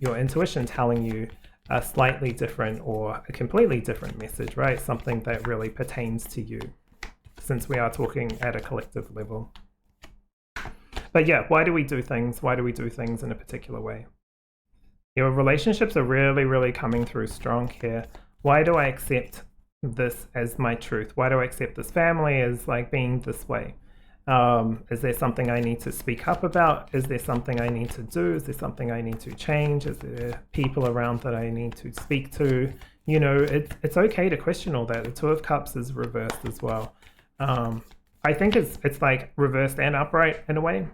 intuition telling you a slightly different or a completely different message, right? Something that really pertains to you, since we are talking at a collective level. But yeah, why do we do things? Why do we do things in a particular way? Your relationships are really, really coming through strong here. Why do I accept this as my truth? Why do I accept this family as like being this way? Is there something I need to speak up about? Is there something I need to do? Is there something I need to change? Is there people around that I need to speak to? You know, it's okay to question all that. The Two of Cups is reversed as well. I think it's like reversed and upright in a way.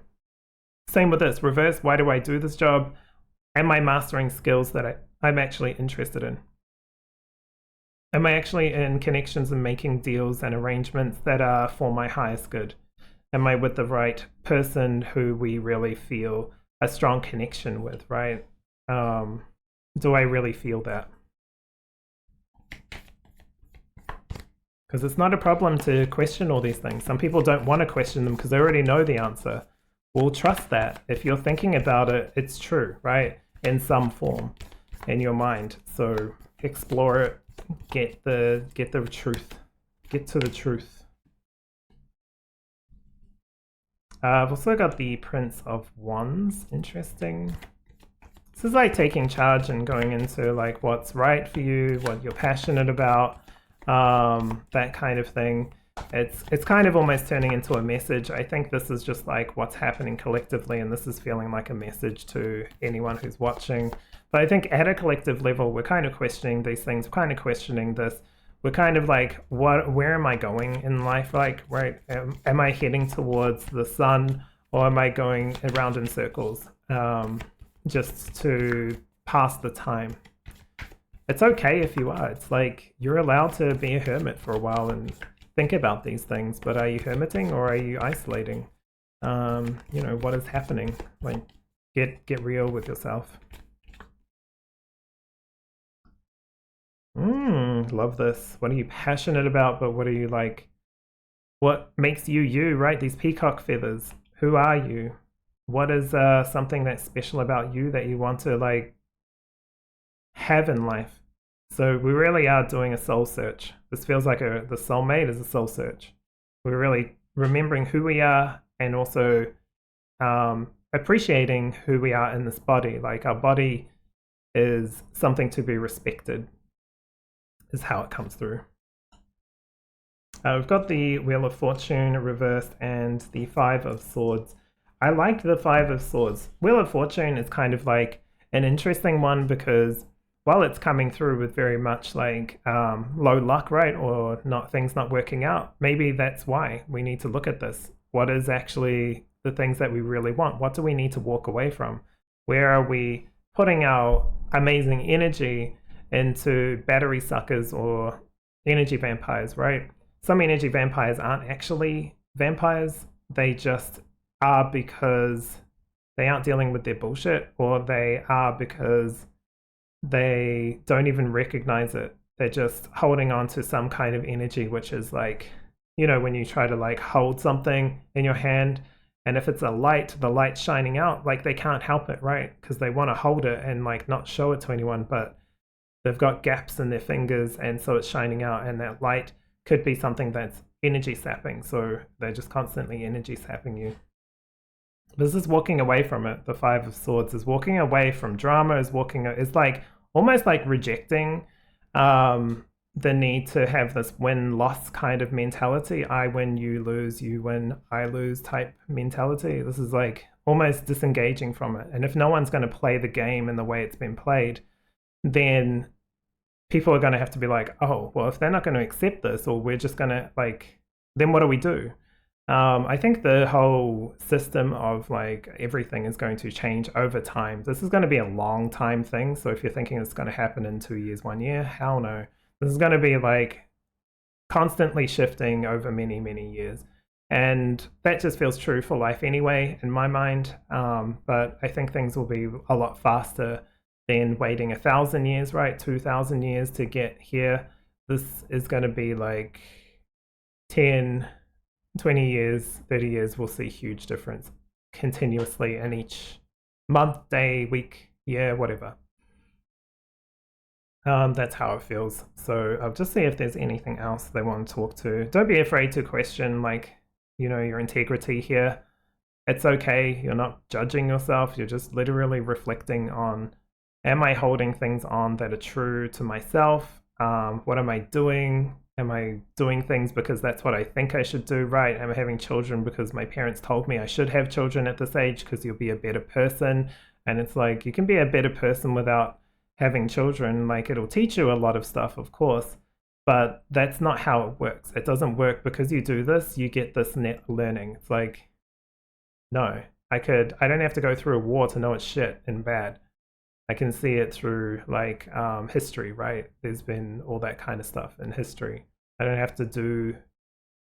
same with this. Reverse, why do I do this job? Am I mastering skills that I'm actually interested in? Am I actually in connections and making deals and arrangements that are for my highest good? Am I with the right person who we really feel a strong connection with, right? Do I really feel that? Because it's not a problem to question all these things. Some people don't want to question them because they already know the answer. Well, trust that. If you're thinking about it, it's true, right? In some form in your mind. So explore it, get the truth, get to the truth. I've also got the Prince of Wands. Interesting. This is like taking charge and going into like what's right for you, what you're passionate about, that kind of thing. It's kind of almost turning into a message. I think this is just like what's happening collectively, and this is feeling like a message to anyone who's watching. But I think at a collective level, we're kind of questioning these things, we're kind of questioning this. We're kind of like, where am I going in life? Like, right, am I heading towards the sun, or am I going around in circles just to pass the time? It's okay if you are. It's like you're allowed to be a hermit for a while and think about these things, but are you hermiting or are you isolating? You know, what is happening? Like, get real with yourself. Love this. What are you passionate about, but what are you like? What makes you you, right? These peacock feathers. Who are you? What is something that's special about you that you want to like have in life? So we really are doing a soul search. This feels like the soulmate is a soul search. We're really remembering who we are and also appreciating who we are in this body. Like our body is something to be respected, is how it comes through. We've got the Wheel of Fortune reversed and the Five of Swords. I like the Five of Swords. Wheel of Fortune is kind of like an interesting one because while it's coming through with very much like low luck, right, or not things not working out, maybe that's why we need to look at this. What is actually the things that we really want? What do we need to walk away from? Where are we putting our amazing energy into battery suckers or energy vampires, right? Some energy vampires aren't actually vampires. They just are because they aren't dealing with their bullshit, or they are because they don't even recognize it. They're just holding on to some kind of energy, which is like, you know, when you try to like hold something in your hand, and if it's a light, the light's shining out, like they can't help it, right? Because they want to hold it and like not show it to anyone, but they've got gaps in their fingers, and so it's shining out, and that light could be something that's energy sapping. So they're just constantly energy sapping you. This is walking away from it. The Five of Swords is walking away from drama, is like almost like rejecting the need to have this win-loss kind of mentality. I win, you lose, you win, I lose type mentality. This is like almost disengaging from it. And if no one's going to play the game in the way it's been played, then people are going to have to be like, oh, well, if they're not going to accept this, or we're just going to like, then what do we do? I think the whole system of like everything is going to change over time. This is going to be a long time thing. So if you're thinking it's going to happen in 2 years, 1 year, hell no. This is going to be like constantly shifting over many, many years. And that just feels true for life anyway, in my mind. But I think things will be a lot faster than waiting 1,000 years, right? 2,000 years to get here. This is going to be like 10, 20 years, 30 years, we'll see huge difference continuously in each month, day, week, year, whatever. That's how it feels. So I'll just see if there's anything else they want to talk to. Don't be afraid to question, like, you know, your integrity here. It's okay. You're not judging yourself. You're just literally reflecting on, am I holding things on that are true to myself? What am I doing? Am I doing things because that's what I think I should do, right? Am I having children because my parents told me I should have children at this age because you'll be a better person? And it's like, you can be a better person without having children. Like, it'll teach you a lot of stuff, of course, but that's not how it works. It doesn't work because you do this, you get this net learning. It's like, no, I don't have to go through a war to know it's shit and bad. I can see it through like history, right? There's been all that kind of stuff in history. I don't have to do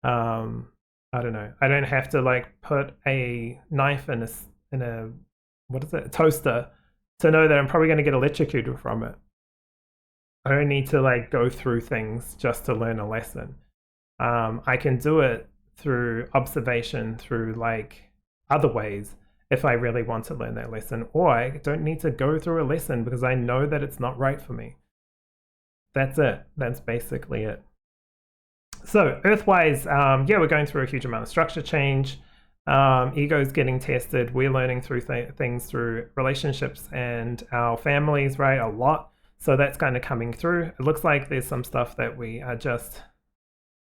I don't know. I don't have to like put a knife in a what is it? A toaster to know that I'm probably going to get electrocuted from it. I don't need to like go through things just to learn a lesson. I can do it through observation, through like other ways if I really want to learn that lesson, or I don't need to go through a lesson because I know that it's not right for me. That's it. That's basically it. So Earthwise, yeah, we're going through a huge amount of structure change. Ego's getting tested. We're learning through things through relationships and our families, right? A lot. So that's kind of coming through. It looks like there's some stuff that we are just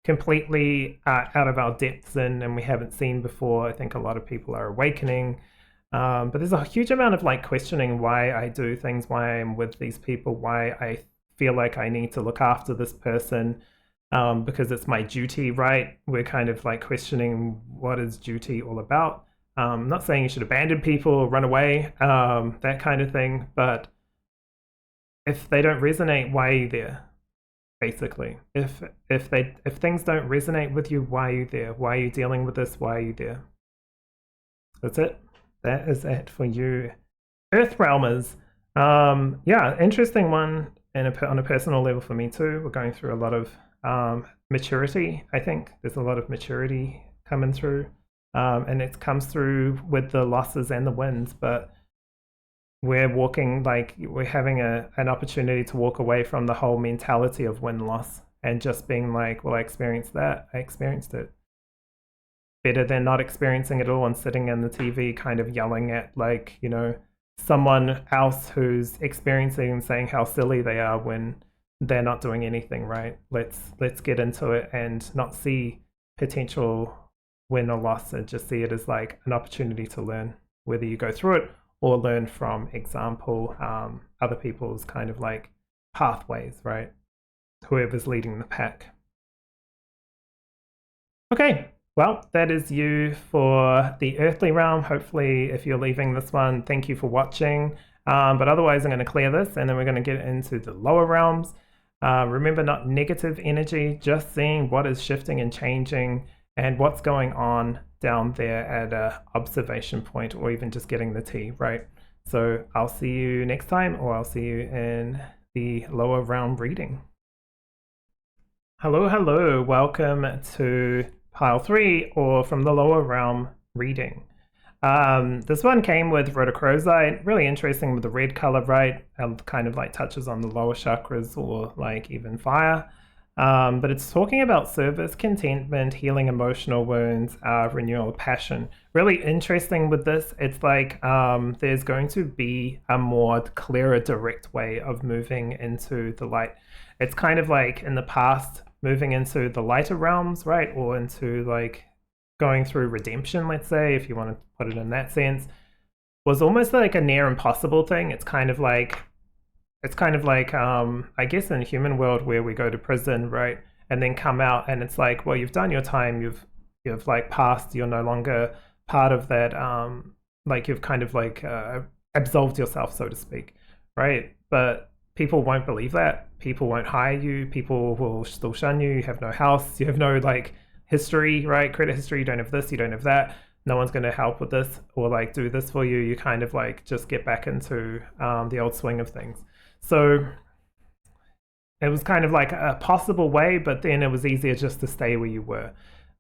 completely out of our depths in and we haven't seen before. I think a lot of people are awakening. But there's a huge amount of like questioning why I do things, why I'm with these people, why I feel like I need to look after this person because it's my duty, right? We're kind of like questioning what is duty all about. I'm not saying you should abandon people or run away, that kind of thing, but if they don't resonate, why are you there? Basically, if things don't resonate with you, why are you there? Why are you dealing with this? Why are you there? That's it. That is it for you, Earth Realmers. Yeah, interesting one, and on a personal level for me too. We're going through a lot of maturity. I think there's a lot of maturity coming through, and it comes through with the losses and the wins, but we're walking like we're having an opportunity to walk away from the whole mentality of win-loss and just being like, well, I experienced that, I experienced it. Better than not experiencing it all and sitting in the TV kind of yelling at like, you know, someone else who's experiencing and saying how silly they are when they're not doing anything, right? Let's get into it and not see potential win or loss and just see it as like an opportunity to learn, whether you go through it or learn from example, other people's kind of like pathways, right? Whoever's leading the pack. Okay, well, that is you for the earthly realm. Hopefully, if you're leaving this one, thank you for watching. But otherwise, I'm going to clear this and then we're going to get into the lower realms. Remember, not negative energy, just seeing what is shifting and changing and what's going on down there at a observation point, or even just getting the tea, right? So I'll see you next time, or I'll see you in the lower realm reading. Hello, welcome to pile 3, or from the lower realm reading. This one came with rhodochrosite, really interesting with the red color, right? And kind of like touches on the lower chakras or like even fire. But it's talking about service, contentment, healing emotional wounds, renewal of passion. Really interesting with this. It's like there's going to be a more clearer, direct way of moving into the light. It's kind of like in the past, moving into the lighter realms, right? Or into like going through redemption, let's say, if you want to put it in that sense, was almost like a near impossible thing. It's kind of like I guess in the human world where we go to prison, right, and then come out and it's like, well, you've done your time, you've like passed, you're no longer part of that, like you've kind of like absolved yourself, so to speak, right? But people won't believe that. People won't hire you. People will still shun you. You have no house. You have no like history, right? Credit history. You don't have this. You don't have that. No one's going to help with this or like do this for you. You kind of like just get back into the old swing of things. So it was kind of like a possible way, but then it was easier just to stay where you were.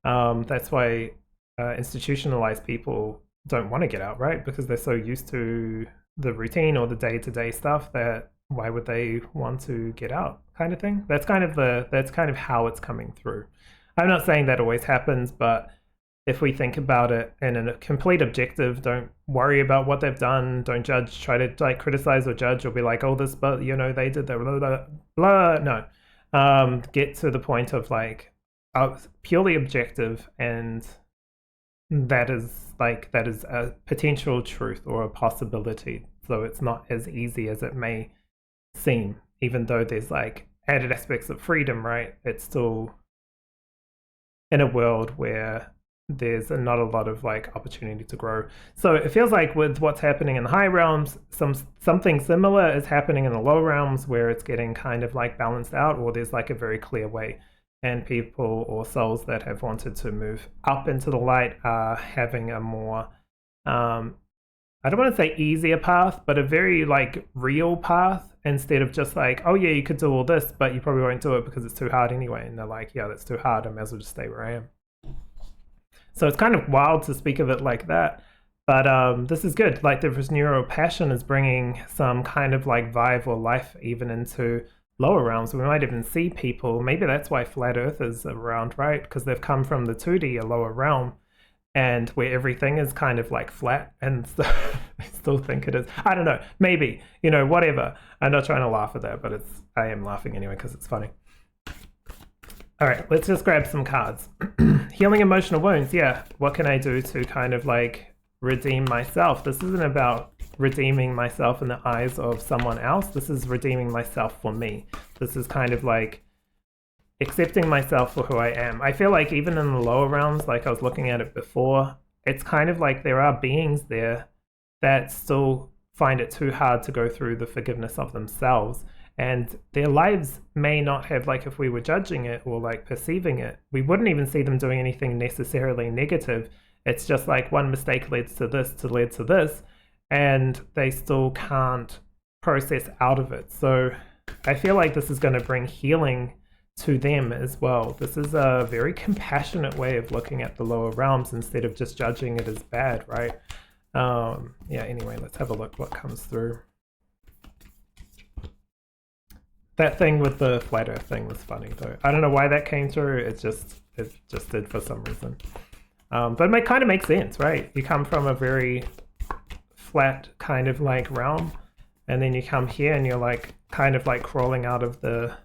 That's why institutionalized people don't want to get out, right? Because they're so used to the routine or the day-to-day stuff that why would they want to get out, kind of thing. That's kind of how it's coming through. I'm not saying that always happens, but if we think about it in a complete objective, don't worry about what they've done, don't judge, try to like criticize or judge or be like, oh, this, but you know, they did that, blah, blah, blah. No. Get to the point of like purely objective, and that is a potential truth or a possibility. So it's not as easy as it may seem, even though there's like added aspects of freedom, right? It's still in a world where there's not a lot of like opportunity to grow. So it feels like with what's happening in the high realms, something similar is happening in the low realms where it's getting kind of like balanced out, or there's like a very clear way. And people or souls that have wanted to move up into the light are having a more, I don't want to say easier path, but a very like real path, instead of just like, oh yeah, you could do all this, but you probably won't do it because it's too hard anyway. And they're like, yeah, that's too hard. I may as well just stay where I am. So it's kind of wild to speak of it like that. But this is good. Like the neural passion is bringing some kind of like vibe or life even into lower realms. We might even see people, maybe that's why flat earth is around, right? Because they've come from the 2D, a lower realm, and where everything is kind of like flat, and so I still think it is. I don't know, maybe, you know, whatever. I'm not trying to laugh at that, but I am laughing anyway because it's funny. All right, let's just grab some cards. Healing emotional wounds. Yeah, what can I do to kind of like redeem myself? This isn't about redeeming myself in the eyes of someone else. This is redeeming myself for me. This is kind of like accepting myself for who I am. I feel like even in the lower realms, like I was looking at it before, it's kind of like there are beings there that still find it too hard to go through the forgiveness of themselves. And their lives may not have, like if we were judging it or like perceiving it, we wouldn't even see them doing anything necessarily negative. It's just like one mistake leads to this, led to this, and they still can't process out of it. So I feel like this is going to bring healing to them as well. This is a very compassionate way of looking at the lower realms instead of just judging it as bad, right? Yeah, anyway, let's have a look what comes through. That thing with the flat earth thing was funny though. I don't know why that came through, it just did for some reason. But it kind of makes sense, right? You come from a very flat kind of like realm, and then you come here and you're like kind of like crawling out of the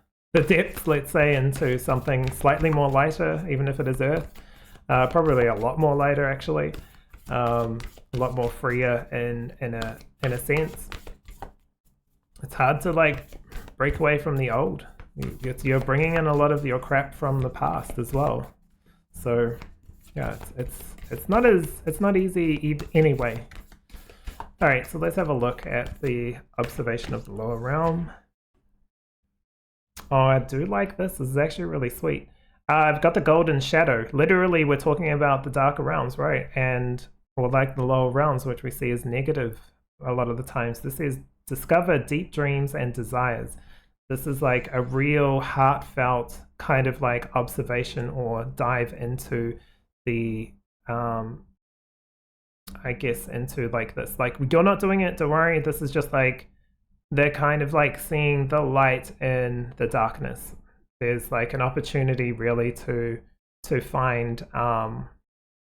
depths, let's say, into something slightly more lighter, even if it is earth. Probably a lot more lighter actually. A lot more freer in a sense. It's hard to like break away from the old. You're bringing in a lot of your crap from the past as well. So yeah, it's not easy anyway. All right, so let's have a look at the observation of the lower realm. Oh, I do like this. This is actually really sweet. I've got the golden shadow. Literally, we're talking about the darker realms, right? Or like the lower realms, which we see as negative a lot of the times. This is discover deep dreams and desires. This is like a real heartfelt kind of like observation or dive into the, I guess, into like this. Like, you're not doing it, don't worry. This is just like, they're kind of like seeing the light in the darkness. There's like an opportunity really to find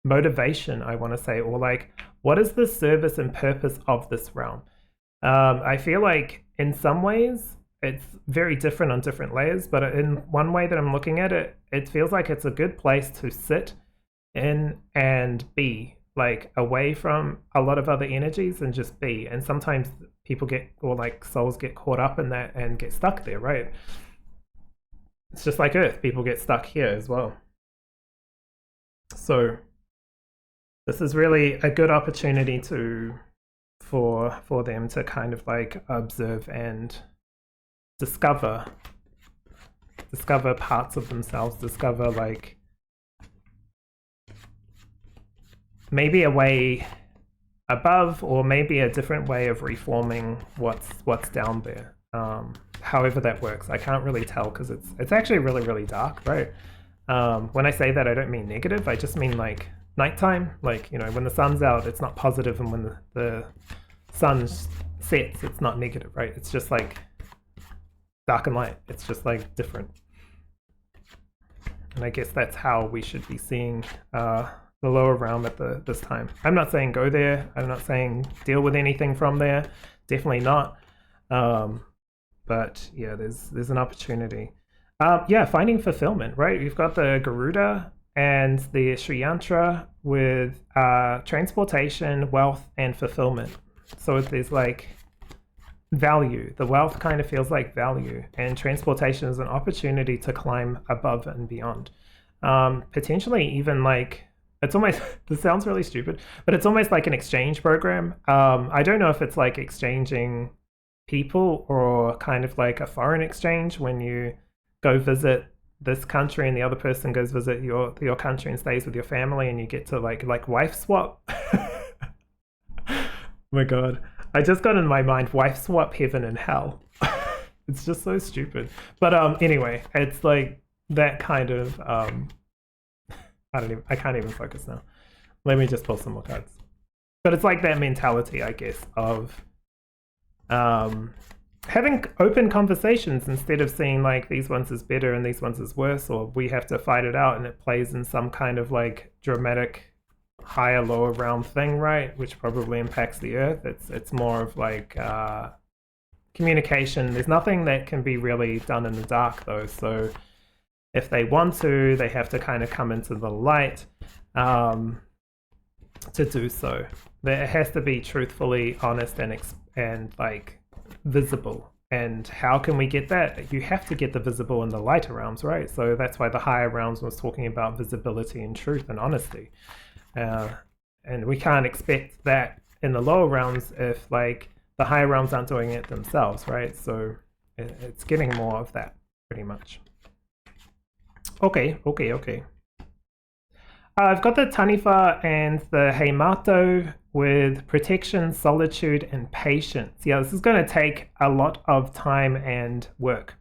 motivation, I want to say, or like, what is the service and purpose of this realm? I feel like in some ways it's very different on different layers, but in one way that I'm looking at it, it feels like it's a good place to sit in and be, like away from a lot of other energies and just be. And sometimes people get, or like souls get caught up in that and get stuck there, right? It's just like Earth, people get stuck here as well. So this is really a good opportunity for them to kind of like observe and discover parts of themselves, discover like maybe a way above, or maybe a different way of reforming what's down there. However that works, I can't really tell because it's actually really, really dark, right? When I say that, I don't mean negative. I just mean like nighttime. Like, you know, when the sun's out, it's not positive, and when the sun sets, it's not negative, right? It's just like dark and light. It's just like different. And I guess that's how we should be seeing the lower realm at this time. I'm not saying go there. I'm not saying deal with anything from there. Definitely not. But yeah, there's an opportunity. Yeah, finding fulfillment, right? You've got the Garuda and the Sri Yantra with transportation, wealth, and fulfillment. So there's like value. The wealth kind of feels like value, and transportation is an opportunity to climb above and beyond. Potentially even like it's almost, this sounds really stupid, but it's almost like an exchange program. I don't know if it's like exchanging people or kind of like a foreign exchange when you go visit this country and the other person goes visit your country and stays with your family and you get to like wife swap. Oh my god. I just got in my mind wife swap heaven and hell. It's just so stupid. But anyway, it's like that kind of I can't even focus now. Let me just pull some more cards. But it's like that mentality, I guess, of having open conversations instead of seeing like these ones is better and these ones is worse, or we have to fight it out and it plays in some kind of like dramatic higher lower realm thing, right? Which probably impacts the earth. It's more of like communication. There's nothing that can be really done in the dark though, so if they want to, they have to kind of come into the light to do so. It has to be truthfully honest and like visible. And how can we get that? You have to get the visible in the lighter realms, right? So that's why the higher realms was talking about visibility and truth and honesty. And we can't expect that in the lower realms if like the higher realms aren't doing it themselves, right? So it's getting more of that pretty much. Okay. I've got the Taniwha and the Heimato with protection, solitude, and patience. Yeah, this is going to take a lot of time and work.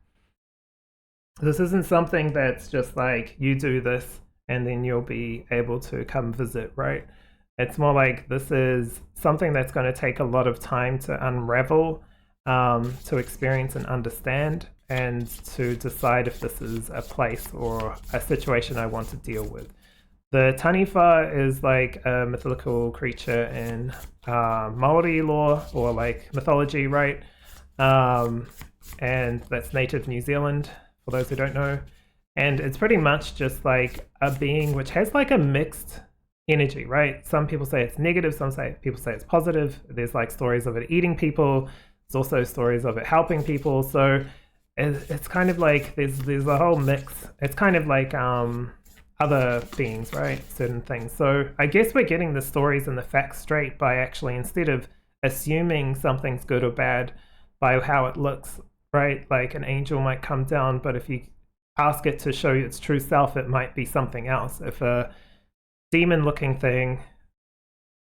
This isn't something that's just like you do this and then you'll be able to come visit, right? It's more like this is something that's going to take a lot of time to unravel, to experience and understand, and to decide if this is a place or a situation I want to deal with. The Taniwha is like a mythological creature in Maori lore or like mythology, right? And that's native New Zealand, for those who don't know. And it's pretty much just like a being which has like a mixed energy, right? Some people say it's negative, people say it's positive. There's like stories of it eating people. There's also stories of it helping people. So it's kind of like there's a whole mix. It's kind of like other beings, right? Certain things. So I guess we're getting the stories and the facts straight by actually, instead of assuming something's good or bad by how it looks, right? Like an angel might come down, but if you ask it to show you its true self, it might be something else. If a demon looking thing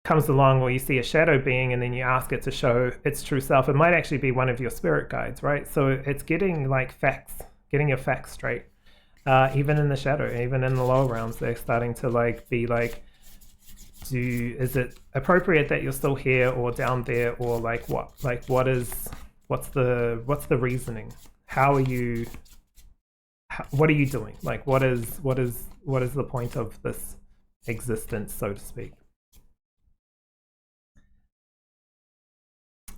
comes along, or you see a shadow being and then you ask it to show its true self, it might actually be one of your spirit guides, right? So it's getting like facts, getting your facts straight. Even in the shadow, even in the lower realms, they're starting to like be like, is it appropriate that you're still here or down there, or like what? Like what's the reasoning? How are you? What are you doing? Like what is the point of this existence, so to speak?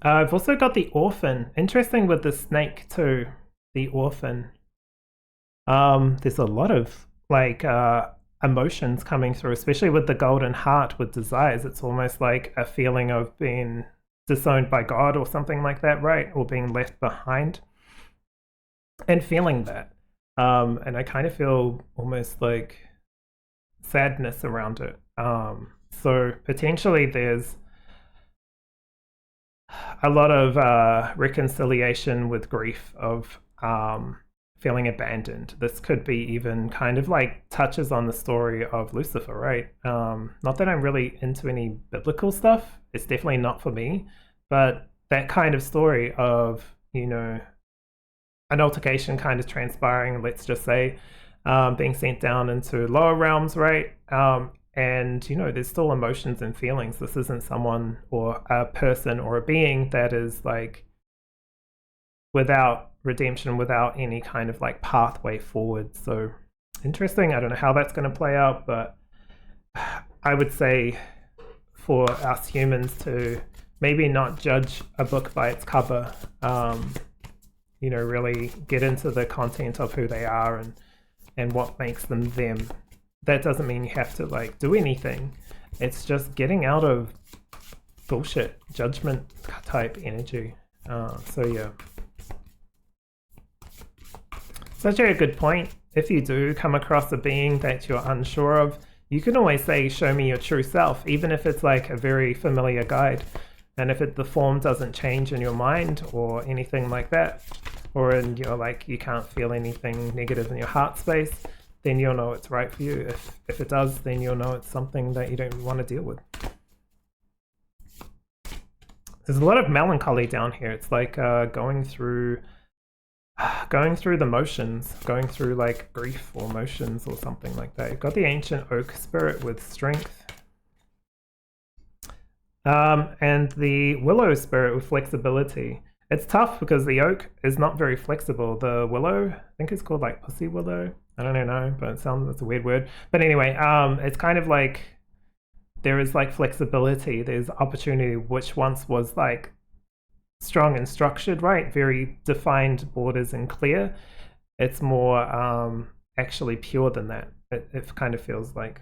I've also got the orphan. Interesting with the snake too. The orphan. There's a lot of like emotions coming through, especially with the golden heart with desires. It's almost like a feeling of being disowned by God or something like that, right? Or being left behind, and feeling that. And I kind of feel almost like sadness around it. So potentially there's a lot of reconciliation with grief of feeling abandoned. This could be even kind of like touches on the story of Lucifer, right? Not that I'm really into any biblical stuff. It's definitely not for me. But that kind of story of, you know, an altercation kind of transpiring, let's just say, being sent down into lower realms, right? And, you know, there's still emotions and feelings. This isn't someone or a person or a being that is like without redemption, without any kind of like pathway forward. So interesting. I don't know how that's going to play out, but I would say for us humans to maybe not judge a book by its cover, you know, really get into the content of who they are and what makes them them. That doesn't mean you have to like do anything. It's just getting out of bullshit judgment type energy. So yeah. Such a good point. If you do come across a being that you're unsure of, you can always say, show me your true self, even if it's like a very familiar guide. And if the form doesn't change in your mind or anything like that, or in your like you can't feel anything negative in your heart space, then you'll know it's right for you. If it does, then you'll know it's something that you don't want to deal with. There's a lot of melancholy down here. It's like going through the motions, going through like grief or emotions or something like that. You've got the ancient oak spirit with strength. And the willow spirit with flexibility. It's tough because the oak is not very flexible. The willow, I think it's called like pussy willow. I don't know, but it's a weird word. But anyway, it's kind of like there is like flexibility. There's opportunity, which once was like strong and structured, right? Very defined borders and clear. It's more actually pure than that. It kind of feels like.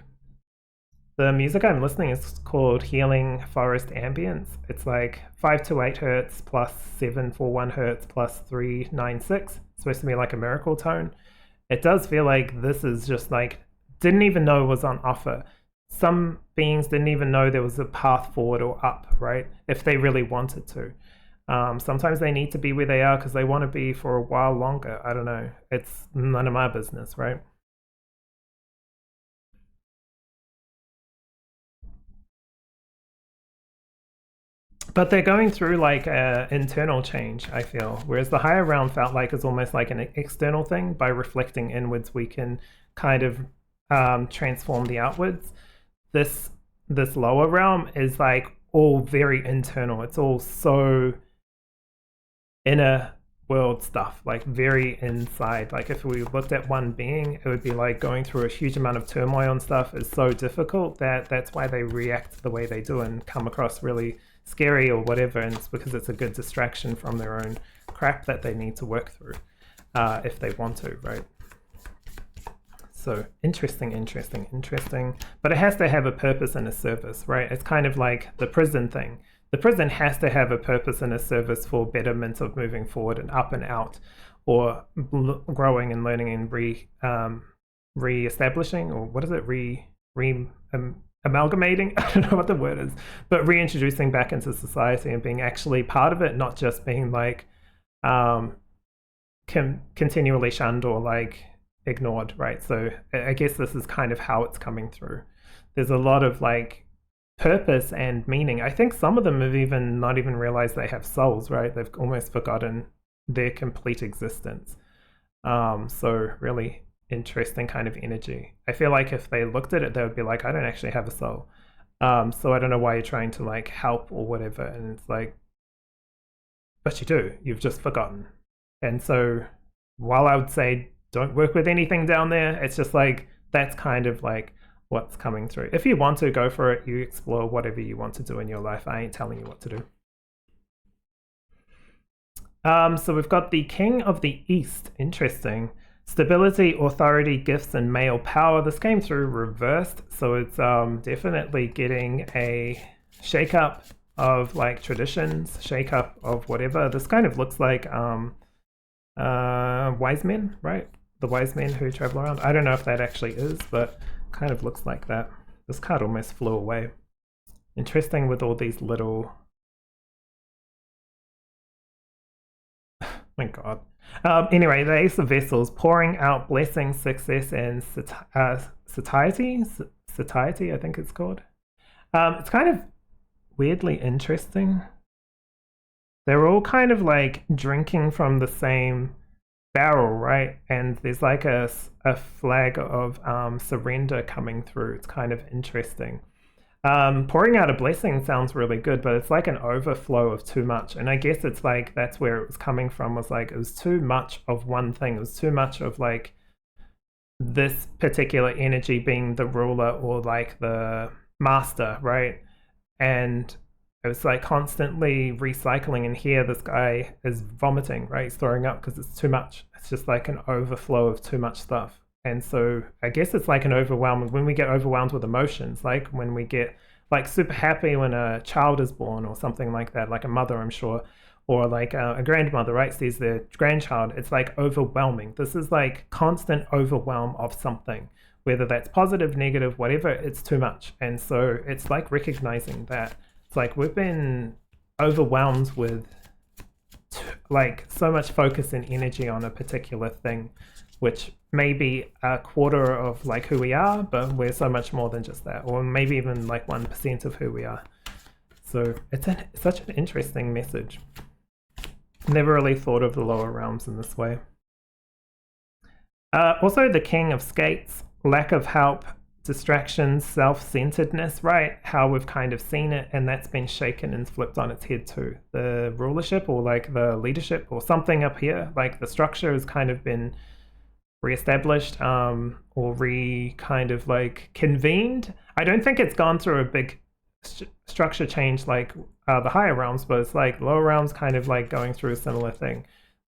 The music I'm listening is called Healing Forest Ambience. It's like 528 hertz plus 741 hertz plus 396. It's supposed to be like a miracle tone. It does feel like this is just like, didn't even know it was on offer. Some beings didn't even know there was a path forward or up, right? If they really wanted to. Sometimes they need to be where they are because they want to be for a while longer. I don't know. It's none of my business, right? But they're going through like an internal change, I feel. Whereas the higher realm felt like it's almost like an external thing. By reflecting inwards, we can kind of transform the outwards. This lower realm is like all very internal. It's all so inner world stuff, like very inside. Like if we looked at one being, it would be like going through a huge amount of turmoil and stuff is so difficult that's why they react the way they do and come across really scary or whatever, and it's because it's a good distraction from their own crap that they need to work through if they want to, right? So interesting. But it has to have a purpose and a service, right? It's kind of like the prison thing. The prison has to have a purpose and a service for betterment of moving forward and up and out, or growing and learning and re-establishing, or what is it? Amalgamating. I don't know what the word is, but reintroducing back into society and being actually part of it, not just being like continually shunned or like ignored, right? So I guess this is kind of how it's coming through. There's a lot of like purpose and meaning. I think some of them have even not even realized they have souls, right? They've almost forgotten their complete existence. So really interesting kind of energy. I feel like if they looked at it, they would be like, I don't actually have a soul. So I don't know why you're trying to like help or whatever. And it's like, but you do, you've just forgotten. And so while I would say don't work with anything down there, it's just like, that's kind of like what's coming through. If you want to, go for it. You explore whatever you want to do in your life. I ain't telling you what to do. So we've got the King of the East. Interesting. Stability, authority, gifts, and male power. This came through reversed, so it's definitely getting a shake-up of like traditions, shake-up of whatever. This kind of looks like wise men, right? The wise men who travel around. I don't know if that actually is, but kind of looks like that. This card almost flew away. Interesting with all these little... my god. Anyway, the Ace of Vessels, pouring out blessings, success, and satiety, I think it's called. It's kind of weirdly interesting. They're all kind of like drinking from the same barrel, right? And there's like a flag of surrender coming through. It's kind of interesting. Pouring out a blessing sounds really good, but it's like an overflow of too much. And I guess it's like that's where it was coming from, was like it was too much of one thing. It was too much of like this particular energy being the ruler or like the master, right? And it was like constantly recycling, and here this guy is vomiting, right? He's throwing up because it's too much. It's just like an overflow of too much stuff. And so I guess it's like an overwhelm when we get overwhelmed with emotions, like when we get like super happy when a child is born or something like that, like a mother, I'm sure, or like a grandmother, right, sees their grandchild. It's like overwhelming. This is like constant overwhelm of something, whether that's positive, negative, whatever, it's too much. And so it's like recognizing that it's like we've been overwhelmed with like so much focus and energy on a particular thing, which may be a quarter of like who we are, but we're so much more than just that, or maybe even like 1% of who we are. So it's such an interesting message. Never really thought of the lower realms in this way. Also, the King of Skates, lack of help, distractions, self-centeredness, right? How we've kind of seen it, and that's been shaken and flipped on its head too. The rulership or like the leadership or something up here, like the structure has kind of been reestablished or kind of like convened. I don't think it's gone through a big structure change like the higher realms, but it's like lower realms kind of like going through a similar thing.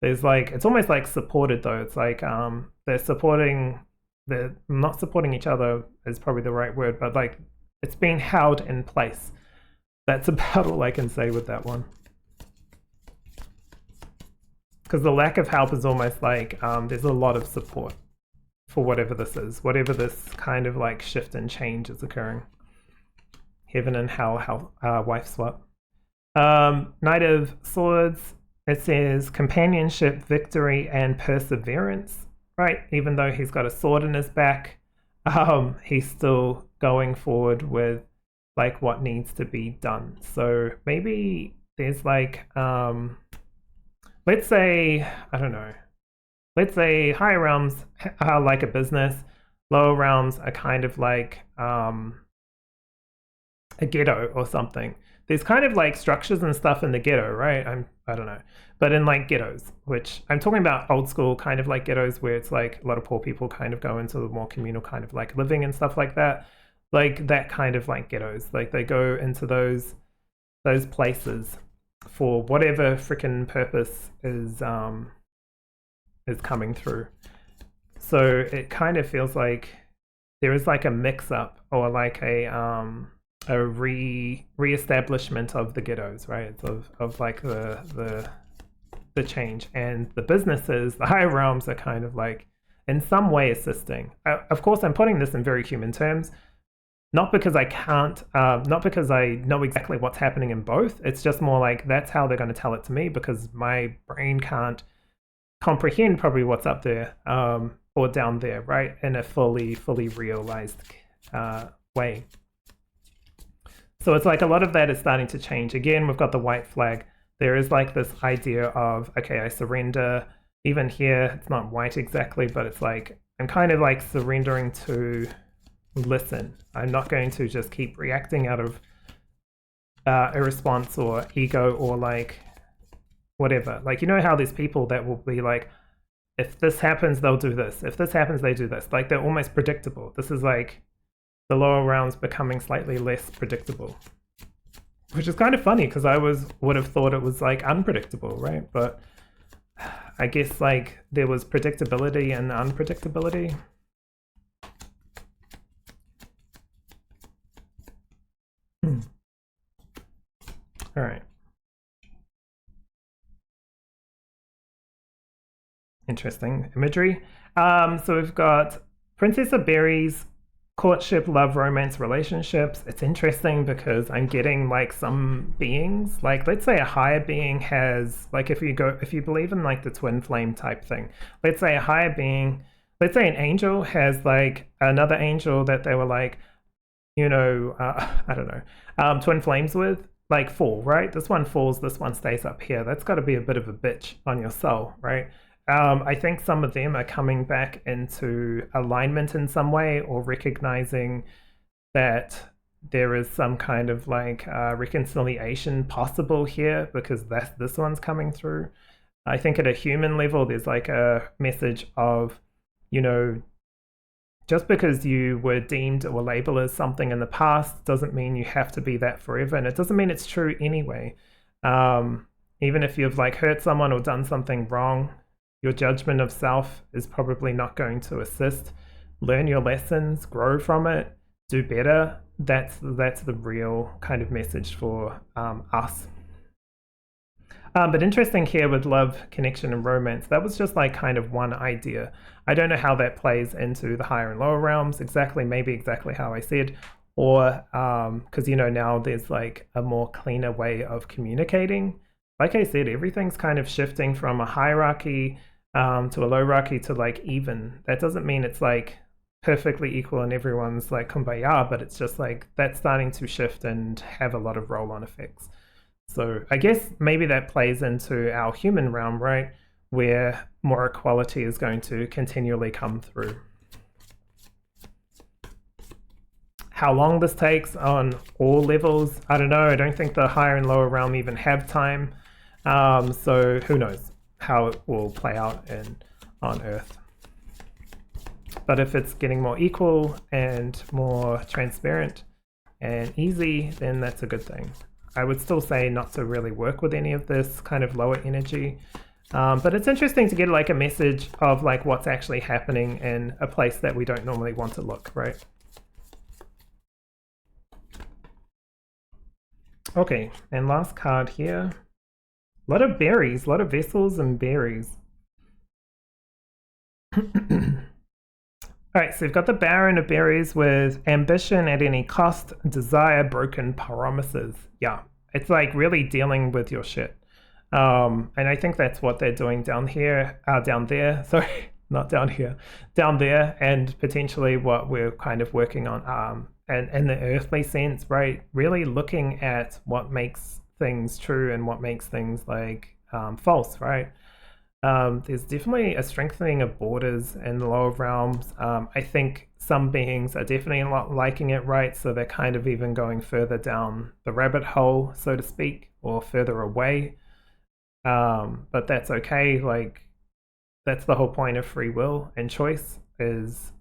There's like, it's almost like supported though. It's like they're not supporting each other is probably the right word, but like it's being held in place. That's about all I can say with that one. Because the lack of help is almost like there's a lot of support for whatever this is, whatever this kind of like shift and change is occurring. Heaven and hell, wife swap. Knight of Swords, it says companionship, victory, and perseverance, right? Even though he's got a sword in his back, he's still going forward with like what needs to be done. So maybe there's like, let's say, I don't know, let's say higher realms are like a business, lower realms are kind of like a ghetto or something. There's kind of like structures and stuff in the ghetto, right? I don't know. But in like ghettos, which I'm talking about old school kind of like ghettos where it's like a lot of poor people kind of go into the more communal kind of like living and stuff like that. Like that kind of like ghettos. Like they go into those places for whatever freaking purpose is coming through. So it kind of feels like there is like a mix up or like a re-establishment of the ghettos, right? Of like the change, and the businesses, the higher realms are kind of like in some way assisting. Of course, I'm putting this in very human terms, not because I can't, not because I know exactly what's happening in both. It's just more like that's how they're going to tell it to me because my brain can't comprehend probably what's up there or down there, right? In a fully realized way. So it's like a lot of that is starting to change. Again, we've got the white flag. There is like this idea of, okay, I surrender. Even here, it's not white exactly, but it's like, I'm kind of like surrendering to listen. I'm not going to just keep reacting out of a response or ego or like whatever. Like, you know how there's people that will be like, if this happens, they'll do this. If this happens, they do this. Like they're almost predictable. This is like the lower rounds becoming slightly less predictable, which is kind of funny because I would have thought it was like unpredictable, right? But I guess like there was predictability and unpredictability. All right. Interesting imagery. So we've got Princess of Berries, courtship, love, romance, relationships. It's interesting because I'm getting like some beings, like let's say a higher being has, like if you believe in like the twin flame type thing, let's say a higher being, let's say an angel has like another angel that they were like, you know, I don't know, twin flames with, like fall, right? This one falls, this one stays up here. That's got to be a bit of a bitch on your soul, right? I think some of them are coming back into alignment in some way or recognizing that there is some kind of like reconciliation possible here because this one's coming through. I think at a human level, there's like a message of, you know, just because you were deemed or labeled as something in the past doesn't mean you have to be that forever. And it doesn't mean it's true anyway. Even if you've like hurt someone or done something wrong, your judgment of self is probably not going to assist. Learn your lessons, grow from it, do better. That's the real kind of message for us. But interesting here with love, connection, and romance. That was just like kind of one idea. I don't know how that plays into the higher and lower realms exactly, maybe exactly how I said, or because, you know, now there's like a more cleaner way of communicating. Like I said, everything's kind of shifting from a hierarchy to a low hierarchy to like even. That doesn't mean it's like perfectly equal and everyone's like kumbaya, but it's just like that's starting to shift and have a lot of roll-on effects. So I guess maybe that plays into our human realm, right? Where more equality is going to continually come through. How long this takes on all levels, I don't know. I don't think the higher and lower realm even have time. So who knows how it will play out on Earth. But if it's getting more equal and more transparent and easy, then that's a good thing. I would still say not to really work with any of this kind of lower energy. But it's interesting to get like a message of like what's actually happening in a place that we don't normally want to look, right? Okay, and last card here. A lot of berries, a lot of vessels and berries. All right, so we've got the Baron of Berries with ambition at any cost, desire, broken promises. Yeah, it's like really dealing with your shit. And I think that's what they're doing down here, down there. Sorry, not down here, down there, and potentially what we're kind of working on. And in the earthly sense, right? Really looking at what makes things true and what makes things like false, right? There's definitely a strengthening of borders in the lower realms. I think some beings are definitely not liking it, right? So they're kind of even going further down the rabbit hole, so to speak, or further away. But that's okay. Like, that's the whole point of free will and choice, is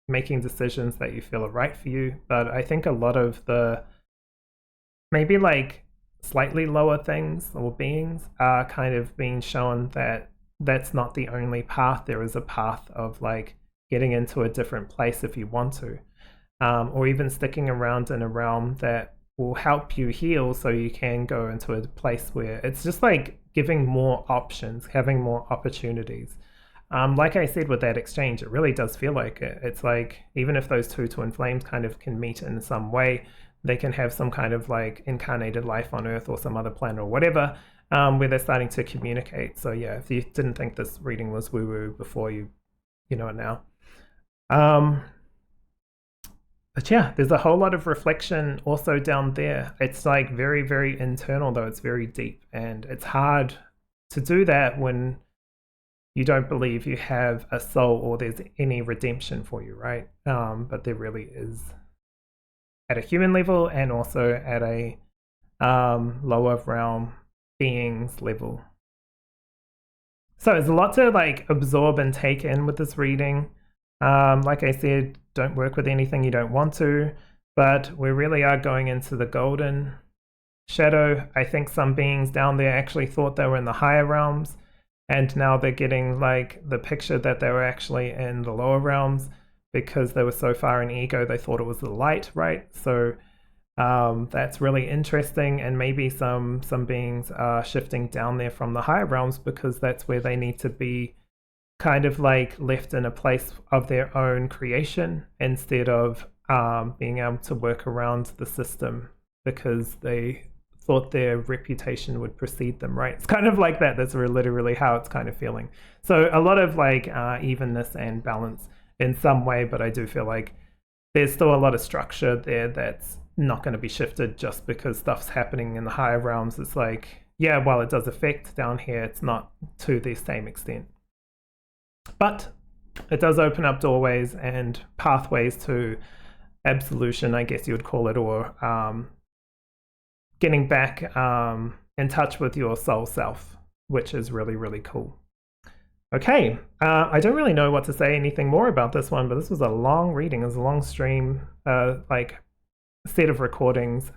making decisions that you feel are right for you. But I think a lot of the maybe like slightly lower things or beings are kind of being shown that that's not the only path. There is a path of like getting into a different place if you want to, or even sticking around in a realm that will help you heal so you can go into a place where it's just like giving more options, having more opportunities. Like I said with that exchange, it really does feel like it. It's like even if those two twin flames kind of can meet in some way, they can have some kind of like incarnated life on Earth or some other planet or whatever, where they're starting to communicate. So yeah, if you didn't think this reading was woo-woo before, you know it now. But yeah, there's a whole lot of reflection also down there. It's like very, very internal though. It's very deep, and it's hard to do that when you don't believe you have a soul or there's any redemption for you, right? But there really is at a human level and also at a lower realm beings level. So there's a lot to like absorb and take in with this reading. Like I said, don't work with anything you don't want to, but we really are going into the golden shadow. I think some beings down there actually thought they were in the higher realms, and now they're getting like the picture that they were actually in the lower realms because they were so far in ego they thought it was the light, right? So that's really interesting, and maybe some beings are shifting down there from the higher realms because that's where they need to be kind of like left in a place of their own creation instead of being able to work around the system because they thought their reputation would precede them, right? It's kind of like that. That's literally how it's kind of feeling. So a lot of like evenness and balance in some way, but I do feel like there's still a lot of structure there that's not going to be shifted just because stuff's happening in the higher realms. It's like, yeah, while it does affect down here, it's not to the same extent. But it does open up doorways and pathways to absolution, I guess you would call it, or getting back in touch with your soul self, which is really, really cool. Okay, I don't really know what to say anything more about this one, but this was a long reading. It was a long stream, like set of recordings.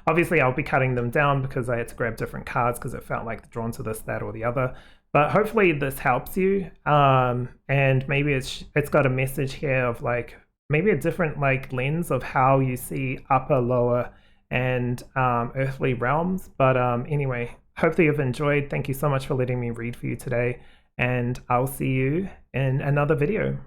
Obviously, I'll be cutting them down because I had to grab different cards because it felt like drawn to this, that, or the other. But hopefully this helps you, and maybe it's got a message here of like maybe a different like lens of how you see upper, lower, and earthly realms. But anyway, hopefully you've enjoyed. Thank you so much for letting me read for you today, and I'll see you in another video.